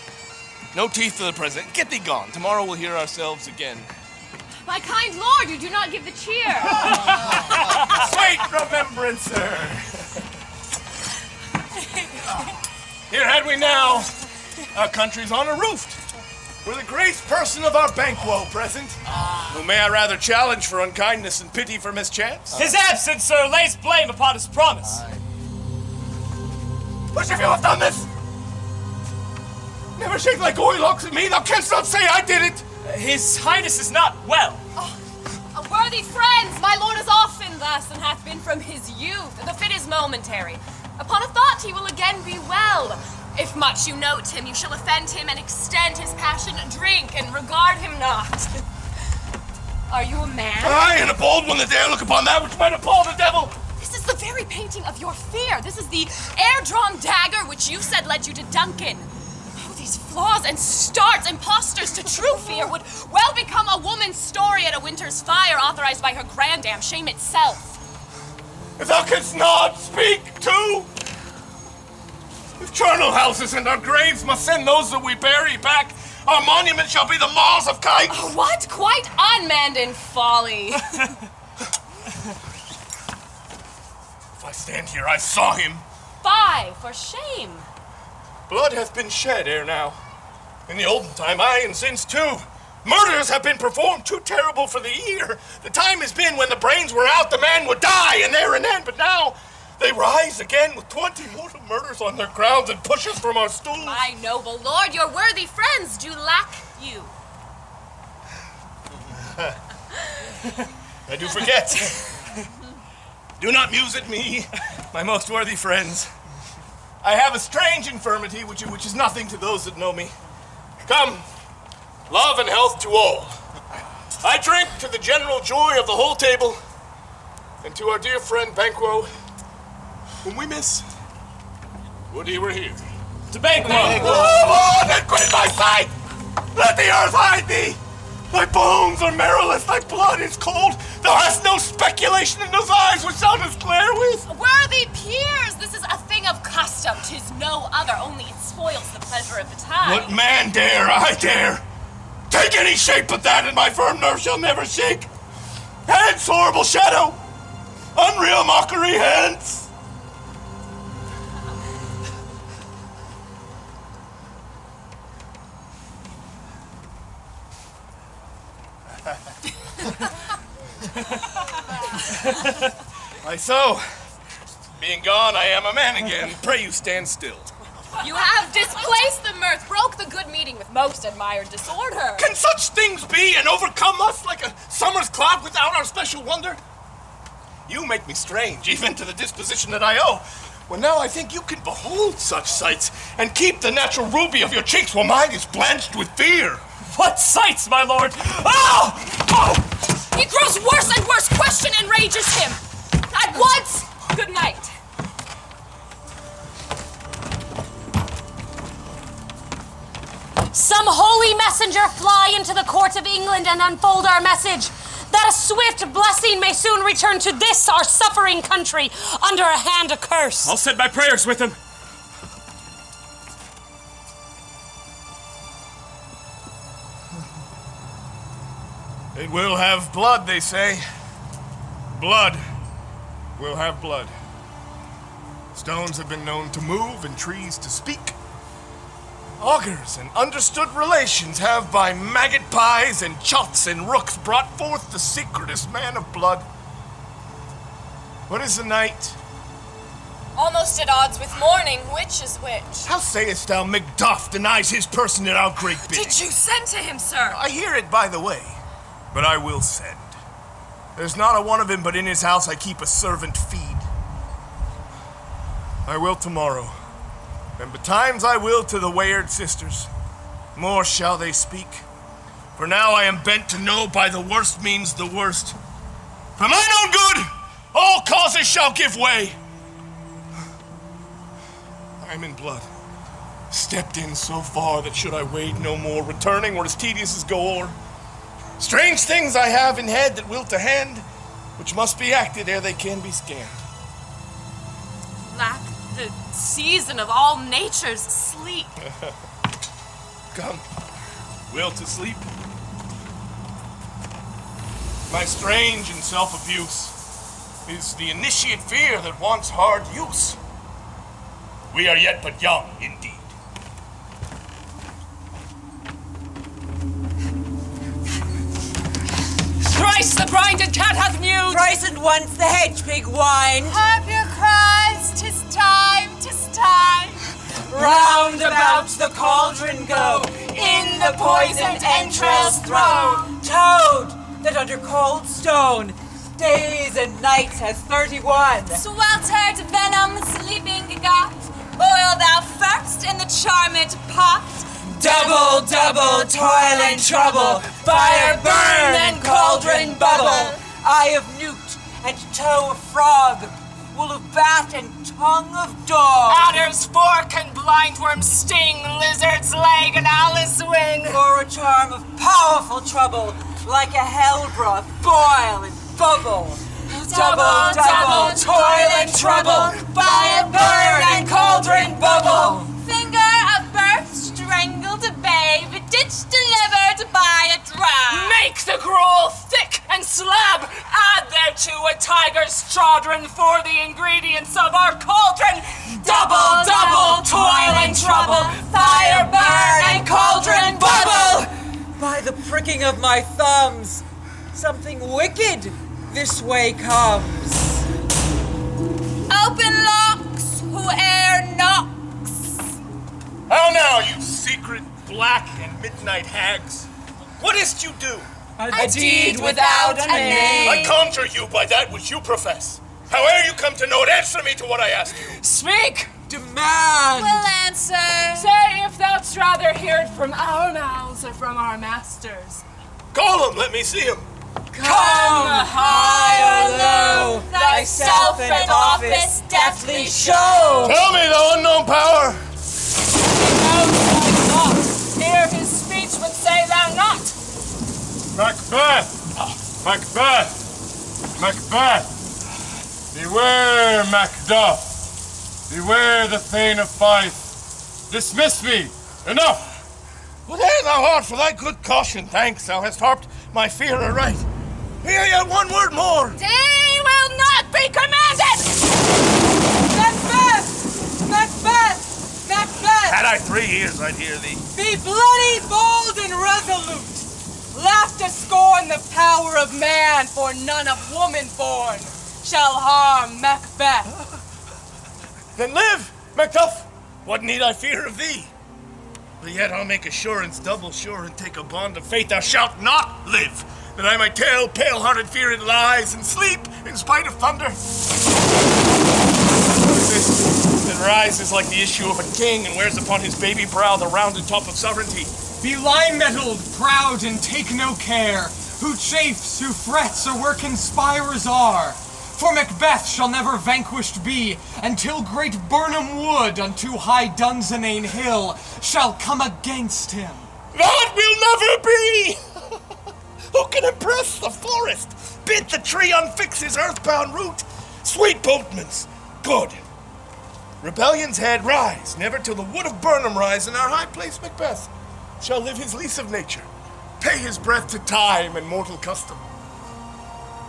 No teeth for the present. Get thee gone. Tomorrow we'll hear ourselves again. My kind lord, you do not give the cheer. Sweet remembrancer. Here had we now our country's honor roofed. With the grace person of our Banquo present, who may I rather challenge for unkindness and pity for mischance? His absence, sir, lays blame upon his promise. Which of you have done this? Never shake thy gory locks at me, thou canst not say I did it! His Highness is not well. Worthy friends, my lord is often thus, and hath been from his youth. The fit is momentary. Upon a thought he will again be well. If much you note him, you shall offend him and extend his passion. Drink and regard him not. Are you a man? Aye, and a bold one that dare look upon that which might appall the devil. This is the very painting of your fear. This is the air-drawn dagger which you said led you to Duncan. Oh, these flaws and starts, impostors to true fear, would well become a woman's story at a winter's fire authorized by her grandam, shame itself. If thou canst not speak too. If charnel houses and our graves must send those that we bury back, our monument shall be the maws of kikes. Oh, what? Quite unmanned in folly. If I stand here, I saw him. Fie, for shame. Blood hath been shed ere now. In the olden time, aye, and since too. Murders have been performed too terrible for the ear. The time has been when the brains were out, the man would die, and there an end. But now they rise again with 20 mortal murders on their crowns and push us from our stools. My noble lord, your worthy friends do lack you. I do forget. Do not muse at me, my most worthy friends. I have a strange infirmity, which is nothing to those that know me. Come, love and health to all. I drink to the general joy of the whole table, and to our dear friend Banquo, whom we miss. Would he were here. To Banquo! Oh, Lord, and quit my sight! Let the earth hide thee! Thy bones are marrowless, thy blood is cold. Thou hast no speculation in those eyes which thou dost glare with. Worthy peers, this is a thing of custom. 'Tis no other, only it spoils the pleasure of the time. What man dare, I dare. Take any shape but that, and my firm nerve shall never shake. Hence, horrible shadow! Unreal mockery, hence! Why so? Being gone, I am a man again. Pray you stand still. You have displaced the mirth, broke the good meeting with most admired disorder. Can such things be and overcome us like a summer's cloud without our special wonder? You make me strange, even to the disposition that I owe. When now I think you can behold such sights and keep the natural ruby of your cheeks while mine is blanched with fear. What sights, my lord? Oh! Oh! He grows worse and worse. Question enrages him. At once, good night. Some holy messenger fly into the court of England and unfold our message, that a swift blessing may soon return to this our suffering country under a hand accursed. I'll send my prayers with him. It will have blood, they say. Blood will have blood. Stones have been known to move and trees to speak. Augurs and understood relations have by maggot pies and chops and rooks brought forth the secretest man of blood. What is the night? Almost at odds with morning, which is which? How sayest thou Macduff denies his person at our great bidding? Did you send to him, sir? I hear it by the way, but I will send. There's not a one of him, but in his house I keep a servant feed. I will tomorrow, and betimes I will to the Wayard sisters. More shall they speak, for now I am bent to know by the worst means the worst. For mine own good, all causes shall give way. I am in blood. Stepped in so far that should I wade no more, returning were as tedious as go o'er. Strange things I have in head that will to hand, which must be acted ere they can be scanned. Lack the season of all nature's sleep. Come, will to sleep. My strange and self-abuse is the initiate fear that wants hard use. We are yet but young, indeed. Thrice the grinded cat hath mewed. Thrice and once the hedge pig whined. Harp your cries, 'tis time, 'tis time. Round about the cauldron go, in the poisoned entrails throw. Toad, that under cold stone, days and nights has 31. Sweltered venom sleeping got, boil thou first in the charmed pot. Double, double, toil and trouble, fire burn and cauldron bubble. Eye of newt and toe of frog, wool of bat and tongue of dog. Adder's fork and blindworm's sting, lizard's leg and Alice wing. For a charm of powerful trouble, like a hell broth, boil and bubble. Double, double, toil and trouble, fire burn and cauldron bubble. Finger of birth strangled a babe, ditch delivered by a drab. Make the gruel thick and slab. Add thereto a tiger's chaudron for the ingredients of our cauldron. Double, double, toil and trouble, fire burn and cauldron bubble. By the pricking of my thumbs, something wicked this way comes. Open locks, whoe'er knocks. How now, you secret, black, and midnight hags? What is't you do? A deed without a name. I conjure you by that which you profess. Howe'er you come to know it, answer me to what I ask you. Speak! Demand! We'll answer. Say if thou'dst rather hear it from our mouths or from our masters. Call him, let me see him. Come, high or low, thyself and office deftly show. Tell me, thou unknown power. Hear his speech, but say thou not. Macbeth! Macbeth! Macbeth! Beware, Macduff! Beware the Thane of Fife! Dismiss me! Enough! Well, there thou art for thy good caution. Thanks, thou hast harped my fear aright. Hear yet one word more. Thee will not be commanded! Macbeth! Macbeth! Macbeth! Had I 3 ears, I'd hear thee. Be bloody, bold, and resolute! Laugh to scorn the power of man, for none of woman born shall harm Macbeth. Then live, Macduff. What need I fear of thee? But yet I'll make assurance double sure and take a bond of faith. Thou shalt not live, that I might tell pale-hearted fear in lies and sleep in spite of thunder. This that rises like the issue of a king and wears upon his baby brow the rounded top of sovereignty. Be lie-mettled, proud, and take no care, who chafes, who frets, or where conspirers are. For Macbeth shall never vanquished be, until great Birnam Wood unto high Dunsinane Hill shall come against him. That will never be! Who can impress the forest? Bid the tree unfix his earthbound root. Sweet boatmans, good. Rebellion's head rise, never till the wood of Birnam rise, and our high place Macbeth shall live his lease of nature, pay his breath to time and mortal custom.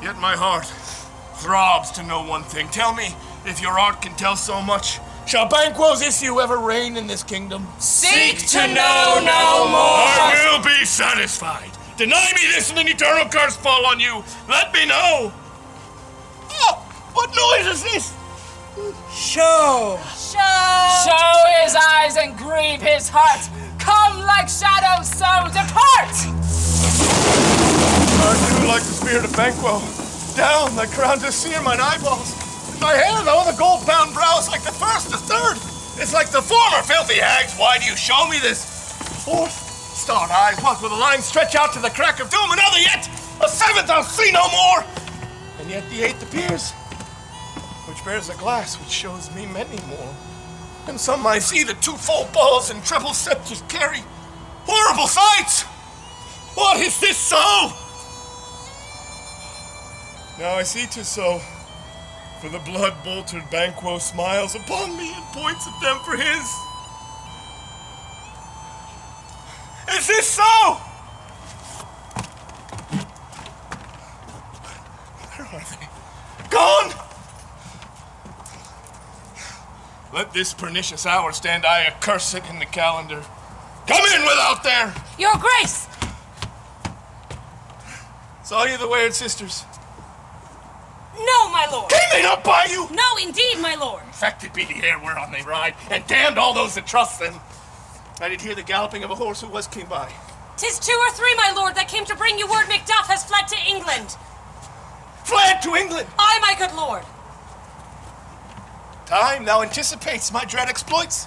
Yet my heart throbs to know one thing. Tell me, if your art can tell so much, shall Banquo's issue ever reign in this kingdom? Seek to know no more. I will be satisfied. Deny me this and an eternal curse fall on you. Let me know. Oh, what noise is this? Show. Show his eyes and grieve his heart. Come like shadows, so depart. I do like the spirit of Banquo. Down, thy crown to sear mine eyeballs. In my hand, though, the gold-bound brows like the first, the third. It's like the former, filthy hags. Why do you show me this? Fourth, starred eyes, what will the line stretch out to the crack of doom? Another yet, a seventh I'll see no more. And And yet the eighth appears, which bears a glass which shows me many more. And some I see the twofold balls and treble scepters carry. Horrible sights! What is this so? Now I see 'tis so, for the blood-boltered Banquo smiles upon me and points at them for his. Is this so? Where are they? Gone? Let this pernicious hour stand I accursed in the calendar. Come in without there! Your Grace! Saw you the Weird Sisters? No, my lord! Came they not by you? No, indeed, my lord! Infected be the air whereon they ride, and damned all those that trust them. I did hear the galloping of a horse who was came by. 'Tis 2 or 3, my lord, that came to bring you word Macduff has fled to England. Fled to England? Aye, my good lord. Time thou anticipates my dread exploits.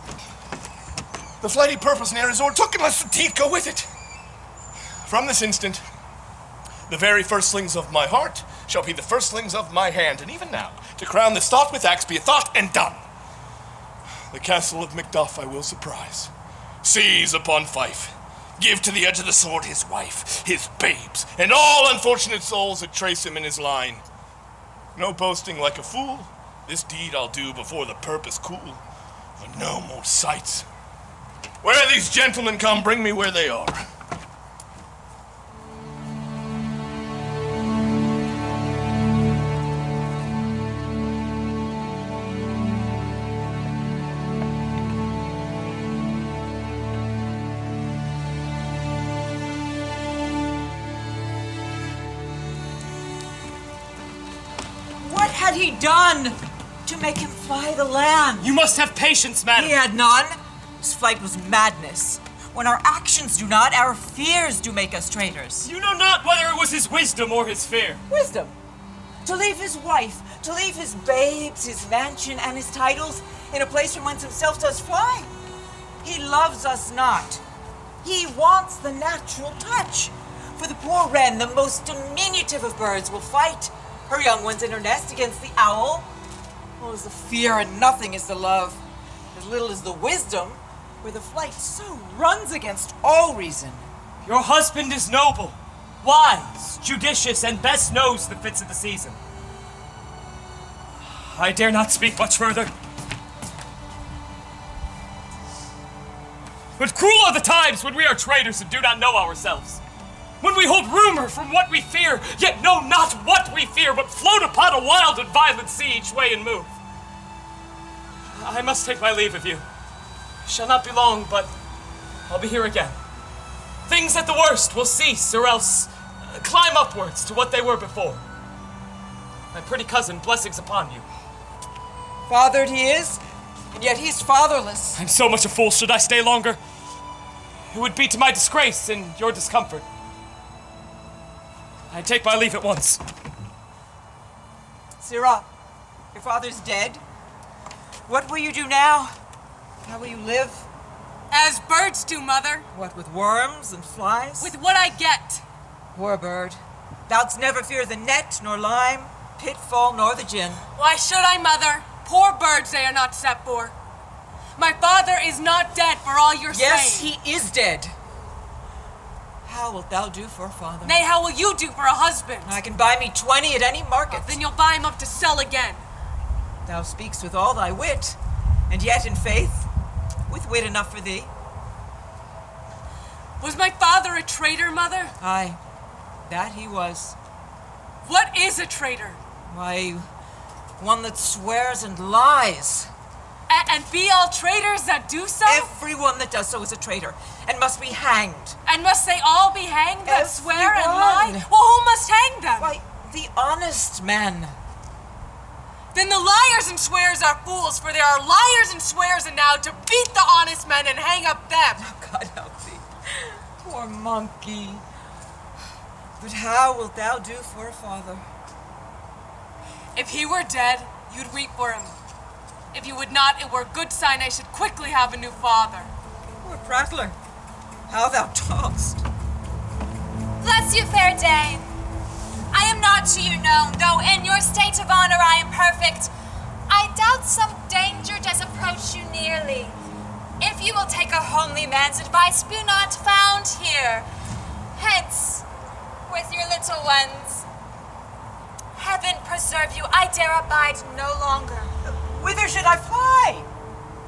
The flighty purpose ne'er is o'ertook unless the deed go with it. From this instant, the very firstlings of my heart shall be the firstlings of my hand, and even now, to crown this thought with axe be a thought and done. The castle of Macduff I will surprise. Seize upon Fife. Give to the edge of the sword his wife, his babes, and all unfortunate souls that trace him in his line. No boasting like a fool. This deed I'll do before the purpose cool. But no more sights. Where these gentlemen come, bring me where they are. What had he done to make him fly the land? You must have patience, madam. He had none. His flight was madness. When our actions do not, our fears do make us traitors. You know not whether it was his wisdom or his fear. Wisdom? To leave his wife, to leave his babes, his mansion, and his titles in a place from whence himself does fly. He loves us not. He wants the natural touch. For the poor wren, the most diminutive of birds, will fight her young ones in her nest against the owl. Oh, is the fear and nothing is the love. As little as the wisdom, where the flight so runs against all reason. Your husband is noble, wise, judicious, and best knows the fits of the season. I dare not speak much further. But cruel are the times when we are traitors and do not know ourselves. When we hold rumor from what we fear, yet know not what we fear, but float upon a wild and violent sea each way and move. I must take my leave of you. Shall not be long, but I'll be here again. Things at the worst will cease, or else climb upwards to what they were before. My pretty cousin, blessings upon you. Fathered he is, and yet he's fatherless. I'm so much a fool, should I stay longer? It would be to my disgrace and your discomfort. I take my leave at once. Sirrah, your father's dead. What will you do now? How will you live? As birds do, mother. What, with worms and flies? With what I get. Poor bird. Thou'dst never fear the net, nor lime, pitfall, nor the gin. Why should I, mother? Poor birds they are not set for. My father is not dead for all your Yes, saying. he is dead. How wilt thou do for a father? Nay, how will you do for a husband? I can buy me 20 at any market. Then you'll buy him up to sell again. Thou speakst with all thy wit, and yet in faith, with wit enough for thee. Was my father a traitor, mother? Aye, that he was. What is a traitor? Why, one that swears and lies. And be all traitors that do so? Everyone that does so is a traitor, and must be hanged. And must they all be hanged that swear and Everyone. lie? Well, who must hang them? Why, the honest men. Then the liars and swears are fools, for there are liars and swears enow to beat the honest men and hang up them. Oh, God help thee. Poor monkey. But how wilt thou do for a father? If he were dead, you'd weep for him. If you would not, it were a good sign I should quickly have a new father. Poor prattler. How thou talk'st. Bless you, fair dame. I am not not to you known, though in your state of honor I am perfect. I doubt some danger does approach you nearly. If you will take a homely man's advice, be not found here. Hence, with your little ones. Heaven preserve you, I dare abide no longer. Whither should I fly?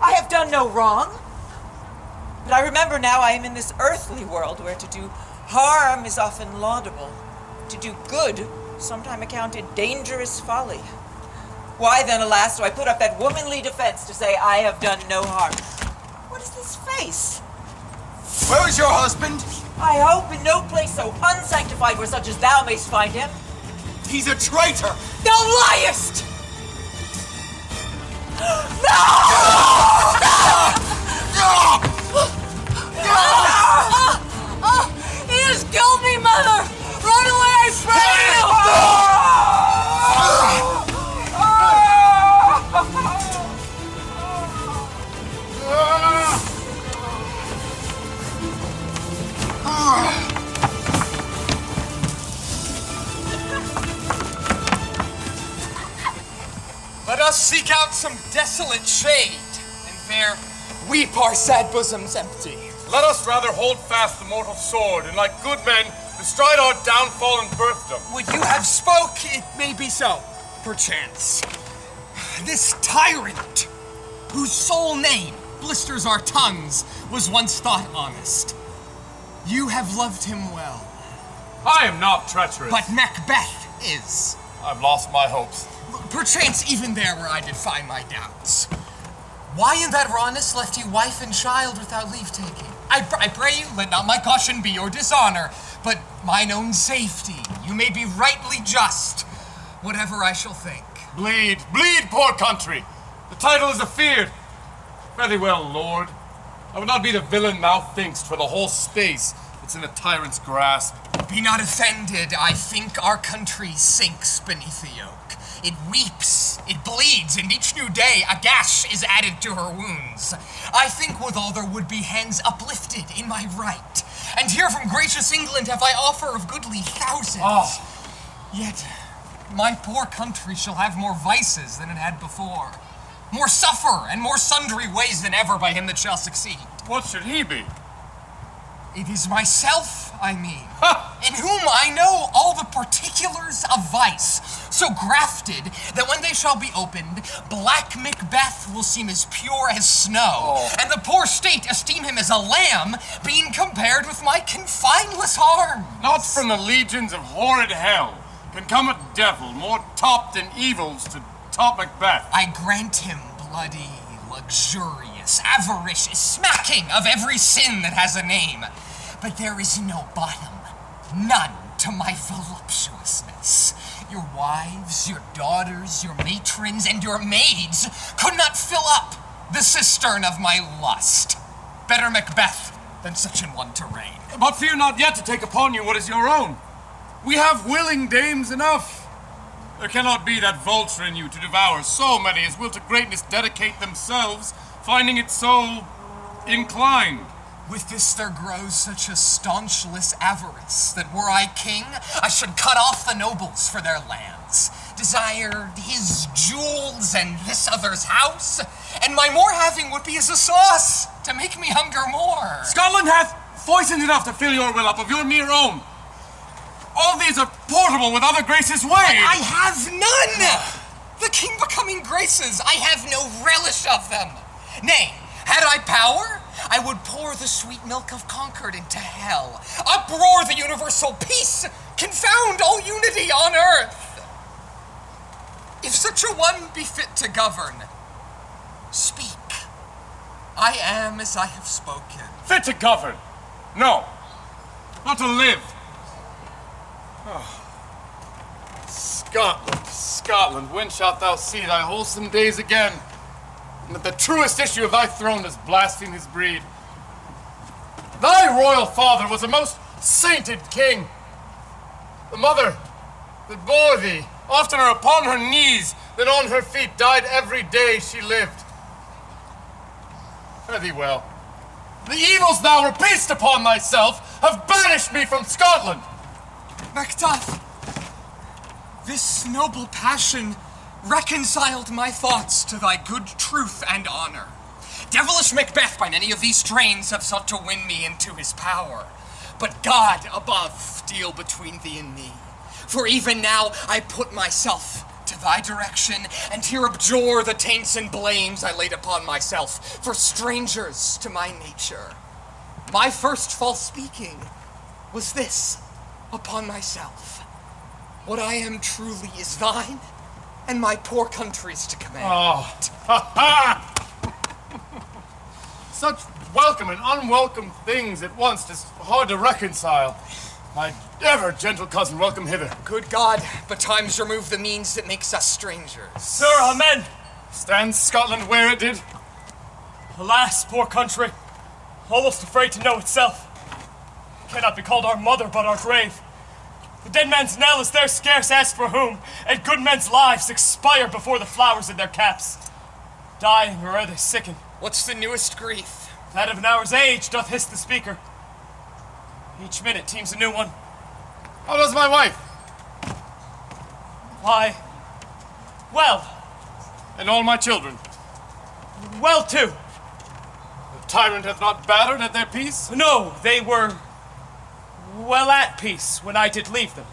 I have done no wrong. But I remember now I am in this earthly world where to do harm is often laudable. To do good, sometime accounted dangerous folly. Why then, alas, do I put up that womanly defense to say I have done no harm? What is this face? Where is your husband? I hope in no place so unsanctified where such as thou mayst find him. He's a traitor! Thou liest! He has killed me, Mother! Run away, I pray you! Let us seek out some desolate shade, and there weep our sad bosoms empty. Let us rather hold fast the mortal sword, and like good men, bestride our downfall and birthdom. Would you have spoke, it may be so, perchance. This tyrant, whose sole name blisters our tongues, was once thought honest. You have loved him well. I am not treacherous. But Macbeth is. I've lost my hopes. Perchance even there where I did find my doubts. Why in that rawness left you wife and child without leave taking? I pray you, let not my caution be your dishonor, but mine own safety. You may be rightly just, whatever I shall think. Bleed, poor country. The title is afeard. Very well, lord. I would not be the villain thou thinkst for the whole space that's in a tyrant's grasp. Be not offended. I think our country sinks beneath the yoke. It weeps, it bleeds, and each new day a gash is added to her wounds. I think withal there would be hands uplifted in my right. And here from gracious England have I offer of goodly thousands. Yet my poor country shall have more vices than it had before. More suffer, and more sundry ways than ever by him that shall succeed. What should he be? It is myself, I mean, in whom I know all the particulars of vice, so grafted that when they shall be opened, black Macbeth will seem as pure as snow, and the poor state esteem him as a lamb, being compared with my confineless arms. Not from the legions of horrid hell can come a devil more topped in evils to top Macbeth. I grant him bloody, luxurious, avaricious, smacking of every sin that has a name. But there is no bottom, none to my voluptuousness. Your wives, your daughters, your matrons, and your maids could not fill up the cistern of my lust. Better Macbeth than such an one to reign. But fear not yet to take upon you what is your own. We have willing dames enough. There cannot be that vulture in you to devour so many as will to greatness dedicate themselves, finding it so inclined. With this there grows such a staunchless avarice that were I king, I should cut off the nobles for their lands, desired his jewels and this other's house, and my more having would be as a sauce to make me hunger more. Scotland hath foisons enough to fill your will up of your mere own. All these are portable with other graces' ways. I have none! The king becoming graces, I have no relish of them. Nay, had I power, I would pour the sweet milk of Concord into hell, uproar the universal peace, confound all unity on earth. If such a one be fit to govern, speak. I am as I have spoken. Fit to govern? No, not to live. Scotland, Scotland, when shalt thou see thy wholesome days again? And that the truest issue of thy throne has blasphemed his breed. Thy royal father was a most sainted king. The mother that bore thee, oftener upon her knees than on her feet, died every day she lived. Fare thee well. The evils thou repeatest upon thyself have banished me from Scotland. Macduff, This noble passion reconciled my thoughts to thy good truth and honor. Devilish Macbeth by many of these strains have sought to win me into his power. But God above deal between thee and me. For even now I put myself to thy direction, and here abjure the taints and blames I laid upon myself, for strangers to my nature. My first false speaking was this upon myself. What I am truly is thine, and my poor country's to command. Oh, ha ha! Such welcome and unwelcome things at once, 'tis hard to reconcile. My ever gentle cousin, welcome hither. Good God, betimes remove the means that makes us strangers. Sir, amen. Stands Scotland where it did? Alas, poor country, almost afraid to know itself. It cannot be called our mother, but our grave. The dead man's knell is there scarce asked for whom, and good men's lives expire before the flowers in their caps. Dying, or ere they sicken. What's the newest grief? That of an hour's age doth hiss the speaker. Each minute teems a new one. How does my wife? Why, well. And all my children? Well, too. The tyrant hath not battered at their peace? No, they were well at peace when I did leave them.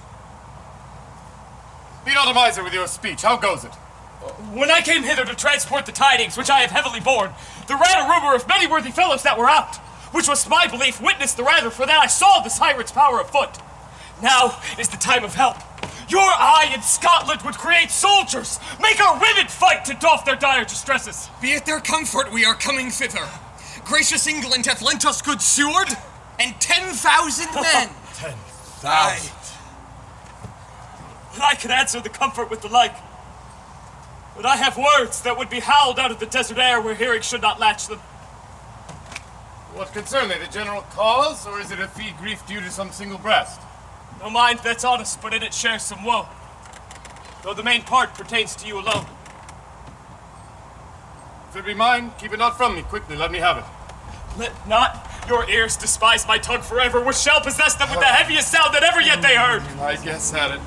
Be not a miser with your speech. How goes it? When I came hither to transport the tidings, which I have heavily borne, there ran a rumor of many worthy fellows that were out, which was to my belief witnessed the rather for that I saw the tyrant's power afoot. Now is the time of help. Your eye in Scotland would create soldiers, make our women fight to doff their dire distresses. Be it their comfort we are coming thither. Gracious England hath lent us good sword and 10,000 men. 10,000. And I could answer the comfort with the like. But I have words that would be howled out of the desert air where hearing should not latch them. What concern they? The general cause, or is it a fee grief due to some single breast? No mind that's honest, but in it shares some woe. Though the main part pertains to you alone. If it be mine, keep it not from me. Quickly, let me have it. Let not your ears despise my tongue forever, which shall possess them with the heaviest sound that ever yet they heard. I guess at it.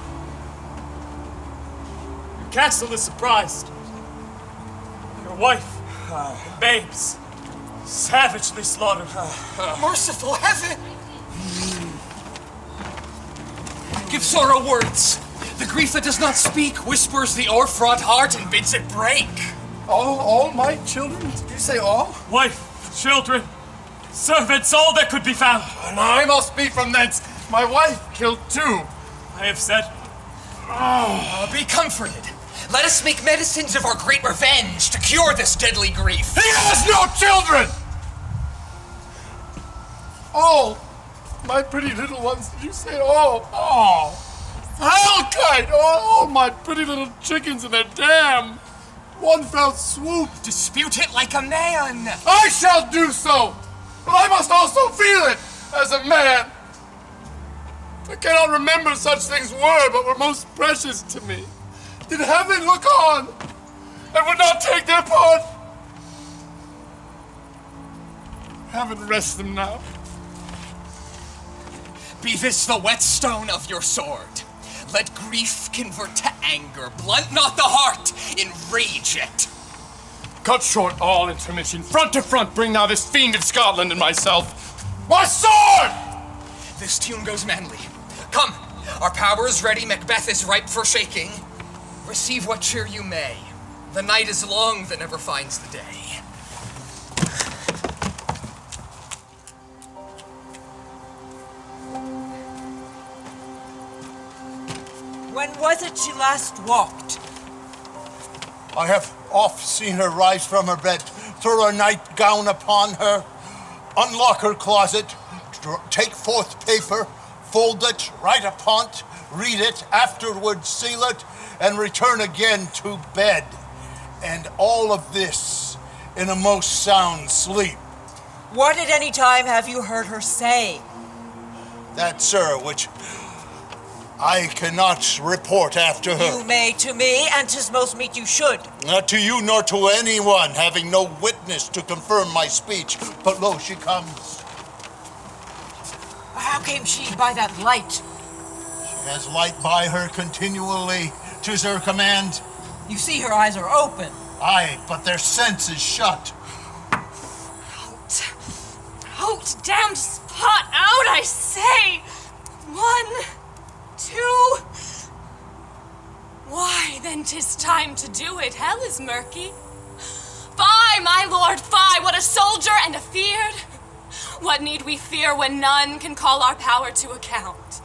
Your castle is surprised. Your wife and babes savagely slaughtered. Merciful heaven! Give sorrow words. The grief that does not speak whispers the o'er-fraught heart and bids it break. All my children? Did you say all? Wife, children, servants, all that could be found. And I must be from thence. My wife killed too. I have said. Be comforted. Let us make medicines of our great revenge to cure this deadly grief. He has no children! All. My pretty little ones, did you say all? All. Hellkite! All my pretty little chickens in their dam. One fell swoop. Dispute it like a man. I shall do so, but I must also feel it as a man. I cannot remember such things were, but were most precious to me. Did heaven look on and would not take their part? Heaven rest them now. Be this the whetstone of your sword. Let grief convert to anger. Blunt not the heart, enrage it. Cut short all intermission. Front to front, bring now this fiend of Scotland and myself. My sword! This tune goes manly. Come, our power is ready. Macbeth is ripe for shaking. Receive what cheer you may. The night is long that never finds the day. When was it she last walked? I have oft seen her rise from her bed, throw her nightgown upon her, unlock her closet, take forth paper, fold it, write upon't, read it, afterward seal it, and return again to bed. And all of this in a most sound sleep. What at any time have you heard her say? That, sir, which I cannot report after her. You may to me, and 'tis most meet you should. Not to you nor to anyone, having no witness to confirm my speech. But lo, she comes. How came she by that light? She Has light by her continually? 'Tis her command. You see her eyes are open. Aye, but their sense is shut. Out, damned spot out, I say! 1, 2. Why, then 'tis time to do it. Hell is murky. Fie, my lord, fie! What a soldier and a feared! What need we fear when none can call our power to account?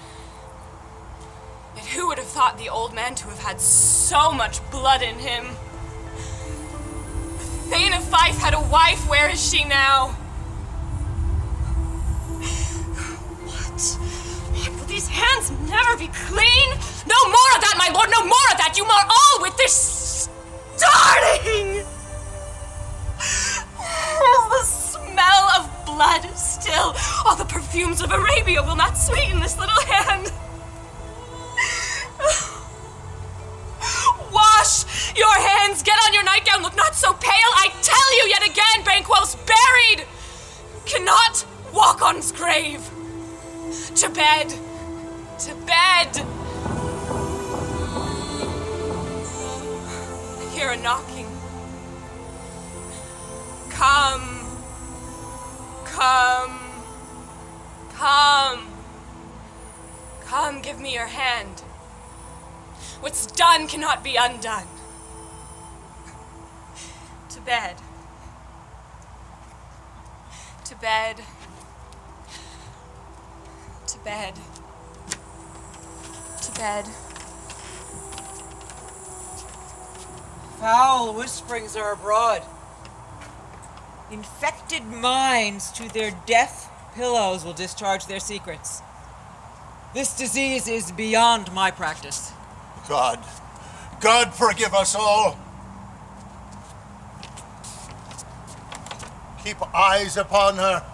Yet who would have thought the old man to have had so much blood in him? The Thane of Fife had a wife, where is she now? What? Will these hands never be clean? No more of that, my lord, no more of that! You mar all with this starting! The smell of blood still. All the perfumes of Arabia will not sweeten this little hand. Wash your hands, get on your nightgown, look not so pale. I tell you yet again, Banquo's buried. Cannot walk on his grave. To bed, to bed. I hear a knocking. Come, come, come. Come, give me your hand. What's done cannot be undone. To bed. To bed. To bed. To bed. Foul whisperings are abroad. Infected minds to their deaf pillows will discharge their secrets. This disease is beyond my practice. God forgive us all. Keep eyes upon her.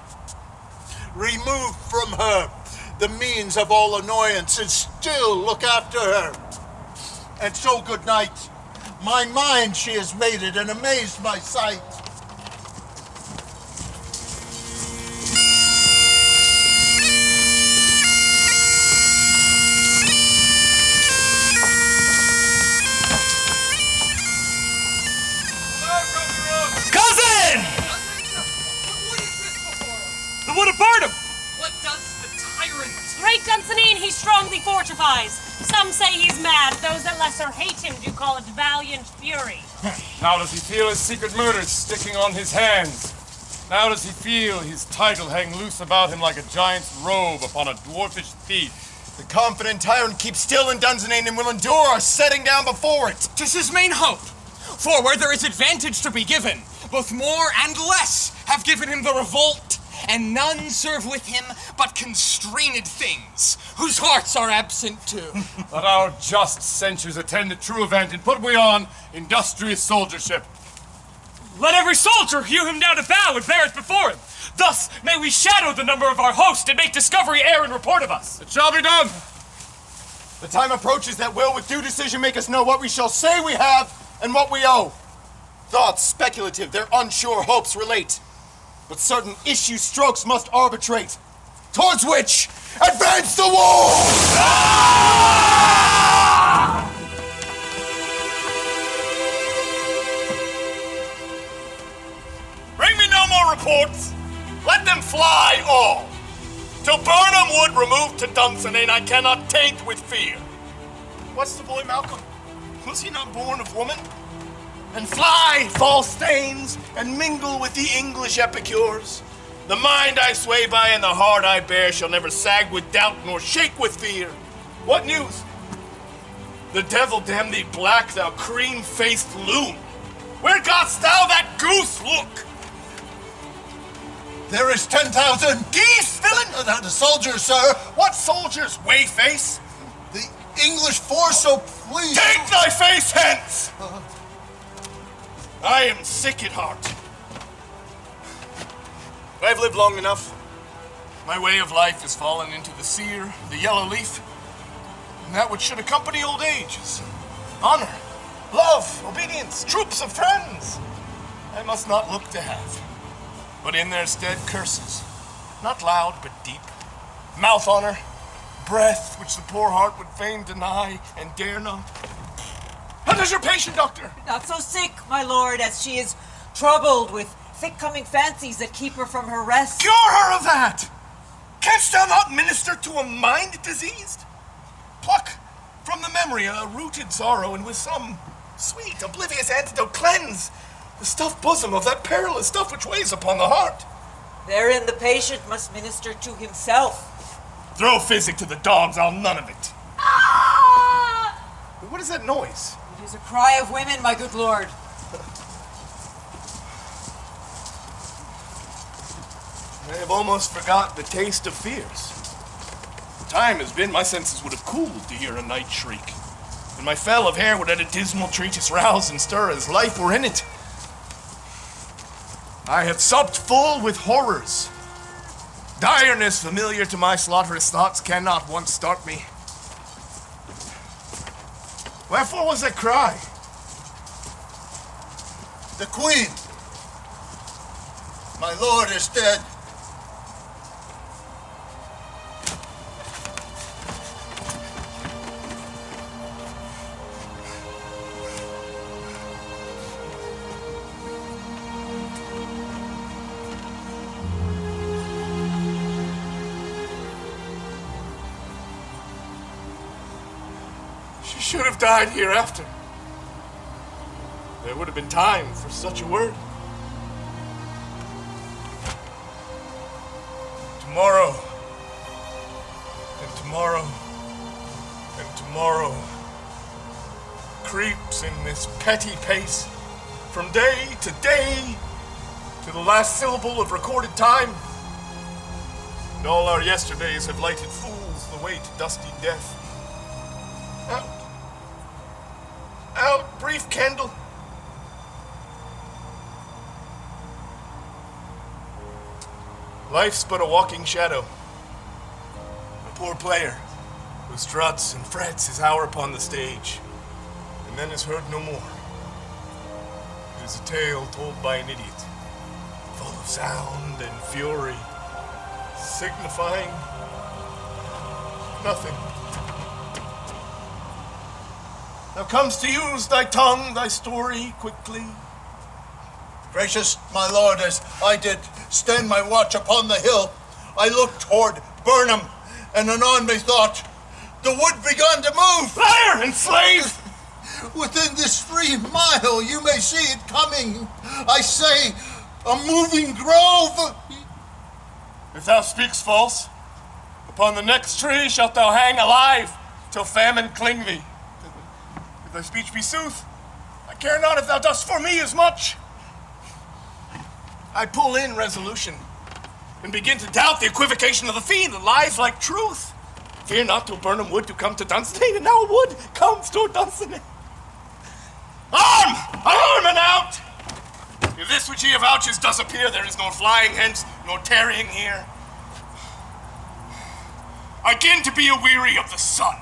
Remove from her the means of all annoyance, and still look after her. And so good night. My mind she has made it, and amazed my sight. The wood of Barnum! What does the tyrant? Great Dunsinane he strongly fortifies. Some say he's mad. Those that lesser hate him do call it valiant fury. Now does he feel his secret murders sticking on his hands? Now does he feel his title hang loose about him like a giant's robe upon a dwarfish thief? The confident tyrant keeps still in Dunsinane and will endure our setting down before it. 'Tis his main hope. For where there is advantage to be given, both more and less have given him the revolt, and none serve with him but constrained things, whose hearts are absent too. Let our just censures attend the true event, and put we on industrious soldiership. Let every soldier hew him down a bough and bear it before him. Thus may we shadow the number of our host and make discovery air and report of us. It shall be done. The time approaches that will with due decision make us know what we shall say we have and what we owe. Thoughts speculative, their unsure hopes relate. But certain issue strokes must arbitrate, towards which advance the war! Bring me no more reports. Let them fly all. Till Burnham Wood removed to Dunsinane, I cannot taint with fear. What's the boy Malcolm? Was he not born of woman? And fly, false stains, and mingle with the English epicures. The mind I sway by and the heart I bear shall never sag with doubt nor shake with fear. What news? The devil damn thee black, thou cream-faced loon. Where gotst thou that goose look? There is 10,000 geese, villain! The soldiers, sir. What soldiers, wayface? The English force, so please. Take thy face hence! I am sick at heart. But I've lived long enough. My way of life has fallen into the sear, the yellow leaf, and that which should accompany old age is honor, love, obedience, troops of friends. I must not look to have, but in their stead curses, not loud but deep. Mouth honor, breath, which the poor heart would fain deny and dare not. How does your patient, doctor? Not so sick, my lord, as she is troubled with thick-coming fancies that keep her from her rest. Cure her of that! Canst thou not minister to a mind diseased? Pluck from the memory a rooted sorrow, and with some sweet, oblivious antidote cleanse the stuffed bosom of that perilous stuff which weighs upon the heart. Therein the patient must minister to himself. Throw physic to the dogs, I'll none of it. Ah! What is that noise? It is a cry of women, my good lord. I have almost forgot the taste of fears. Time has been, my senses would have cooled to hear a night shriek, and my fell of hair would at a dismal treatise rouse and stir as life were in it. I have supped full with horrors. Direness familiar to my slaughterous thoughts cannot once start me. Wherefore was that cry? The queen. My lord is dead. She should have died hereafter. There would have been time for such a word. Tomorrow, and tomorrow, and tomorrow creeps in this petty pace from day to day to the last syllable of recorded time. And all our yesterdays have lighted fools the way to dusty death. Out. Out, brief candle. Life's but a walking shadow. A poor player who struts and frets his hour upon the stage, and then is heard no more. It is a tale told by an idiot, full of sound and fury, signifying nothing. Now comes to use thy tongue, thy story quickly. Gracious my lord, as I did stand my watch upon the hill, I looked toward Burnham, and anon methought the wood begun to move. Liar and slave! Within this 3 mile you may see it coming. I say, a moving grove. If thou speakst false, upon the next tree shalt thou hang alive, till famine cling thee. If thy speech be sooth, I care not if thou dost for me as much. I pull in resolution, and begin to doubt the equivocation of the fiend that lies like truth. Fear not till Burnham would to come to Dunsinane, and now a wood comes to Dunsinane. Arm! Arm and out! If this which he avouches does appear, there is no flying hence, nor tarrying here. I begin to be aweary of the sun,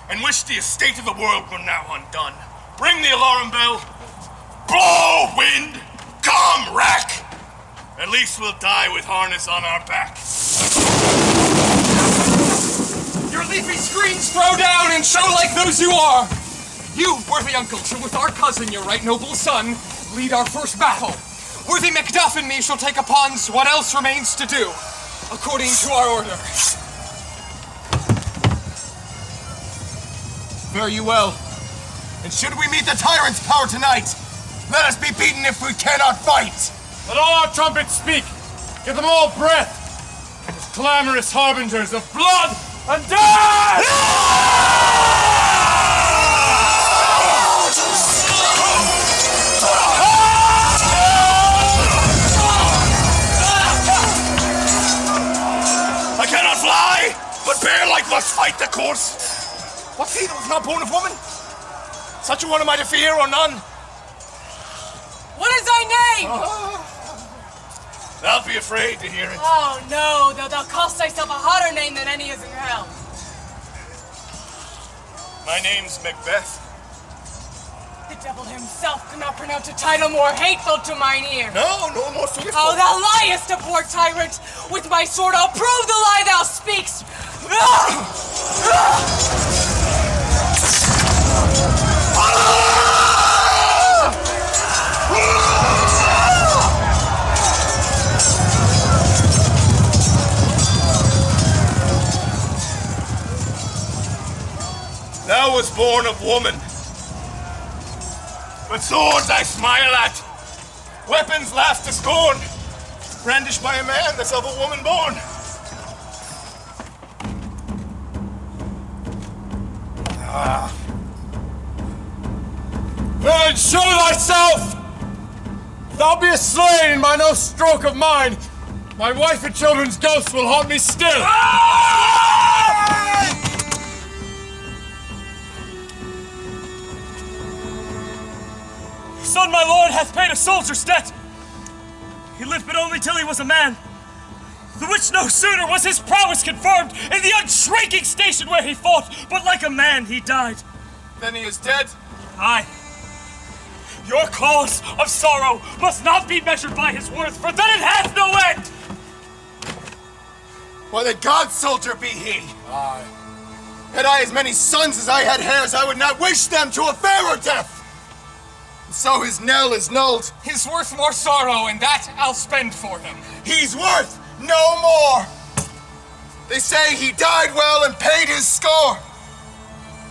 and wish the estate of the world were now undone. Ring the alarm bell. Blow, wind! Come, rack! At least we'll die with harness on our back. Your leafy screens throw down and show like those you are. You, worthy uncle, shall with our cousin, your right noble son, lead our first battle. Worthy Macduff and me shall take upon what else remains to do, according to our order. Fare you well. And should we meet the tyrant's power tonight, let us be beaten if we cannot fight. Let all our trumpets speak. Give them all breath. As clamorous harbingers of blood and death! I cannot fly, but bear-like must fight the course. What's he that was not born of woman? Such a one am I to fear or none? What is thy name? Thou'lt be afraid to hear it. Oh no, thou cost thyself a hotter name than any is in hell. My name's Macbeth. The devil himself could not pronounce a title more hateful to mine ear. No more fearful. Oh, thou liest, a poor tyrant! With my sword I'll prove the lie thou speakst! Ah! Thou was born of woman. But swords I smile at. Weapons laugh to scorn. Brandished by a man that's of a woman born. Villain, show thyself! Thou beest slain by no stroke of mine. My wife and children's ghosts will haunt me still. Son, my lord, hath paid a soldier's debt. He lived but only till he was a man, the which no sooner was his prowess confirmed in the unshrinking station where he fought, but like a man he died. Then he is dead? Aye. Your cause of sorrow must not be measured by his worth, for then it hath no end! Why, the God soldier be he! Aye. Had I as many sons as I had hairs, I would not wish them to a fairer death! So his knell is nulled. He's worth more sorrow, and that I'll spend for him. He's worth no more! They say he died well and paid his score.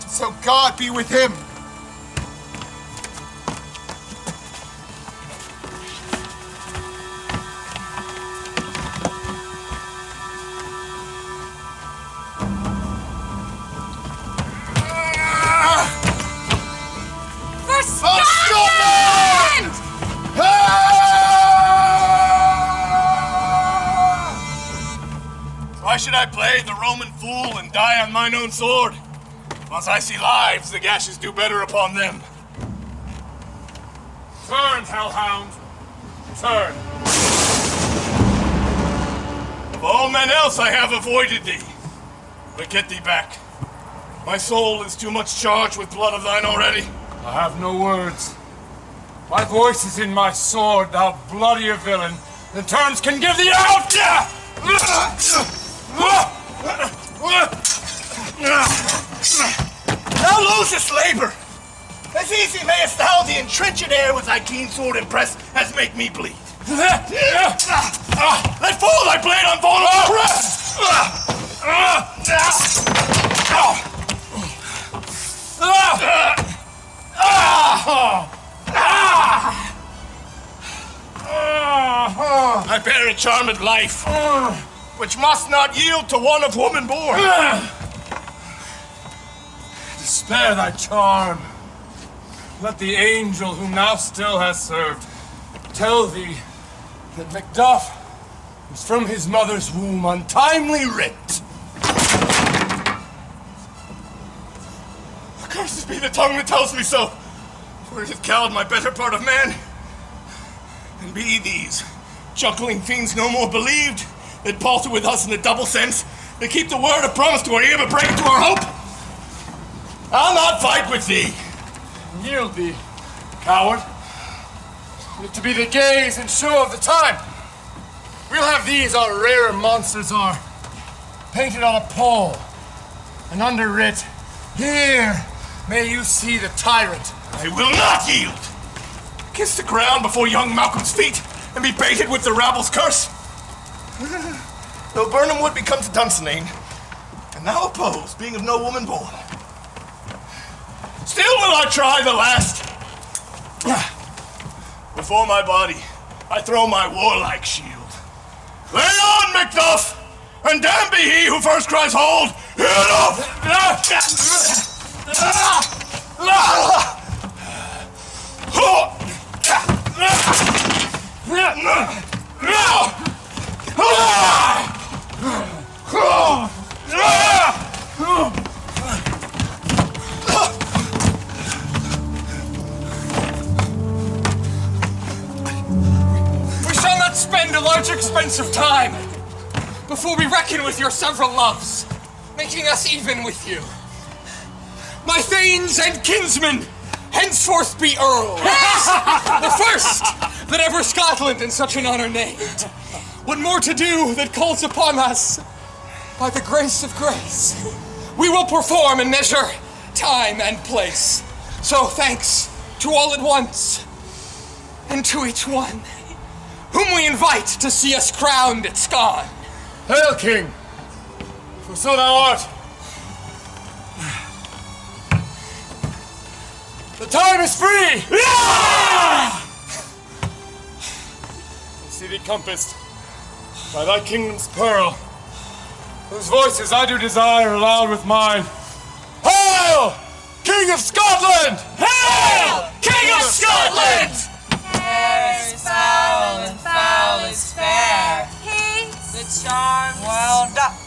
So God be with him. For Scotland! Why should I play the Roman fool and die on mine own sword? Once I see lives, the gashes do better upon them. Turn, hellhound. Turn. Of all men else I have avoided thee. But get thee back. My soul is too much charged with blood of thine already. I have no words. My voice is in my sword, thou bloodier villain than terms can give thee out! Thou losest labor! As easy mayest thou the entrenching air with thy keen sword impress as make me bleed. Let fall thy blade on vulnerable breast! I bear a charmed life, which must not yield to one of woman born. Spare thy charm. Let the angel whom thou still hast served tell thee that Macduff was from his mother's womb untimely ripped. Cursed be the tongue that tells me so, for it hath cowed my better part of man. And be these chuckling fiends no more believed, that palter with us in the double sense, that keep the word of promise to our ear but break it to our hope? I'll not fight with thee. Yield thee, coward. If to be the gaze and show of the time, we'll have these our rare monsters are painted on a pole and underwrit, "Here may you see the tyrant." I will not yield. Kiss the ground before young Malcolm's feet and be baited with the rabble's curse. Though Burnham would become to Dunsinane, and thou oppose, being of no woman born. Still will I try the last. Before my body, I throw my warlike shield. Lay on, Macduff, and damned be he who first cries hold. Enough! We shall not spend a large expense of time before we reckon with your several loves, making us even with you. My thanes and kinsmen henceforth be earls, the first that ever Scotland in such an honor named. What more to do that calls upon us by the grace of grace? we will perform and measure time and place. So thanks to all at once, and to each one, whom we invite to see us crowned at Scone. Hail, King, for so thou art. The time is free! I see thee compassed by thy kingdom's pearl, whose voices I do desire aloud with mine. Hail, King of Scotland! Hail, King of Scotland! Fair is foul and foul is fair. Peace. The charms well done.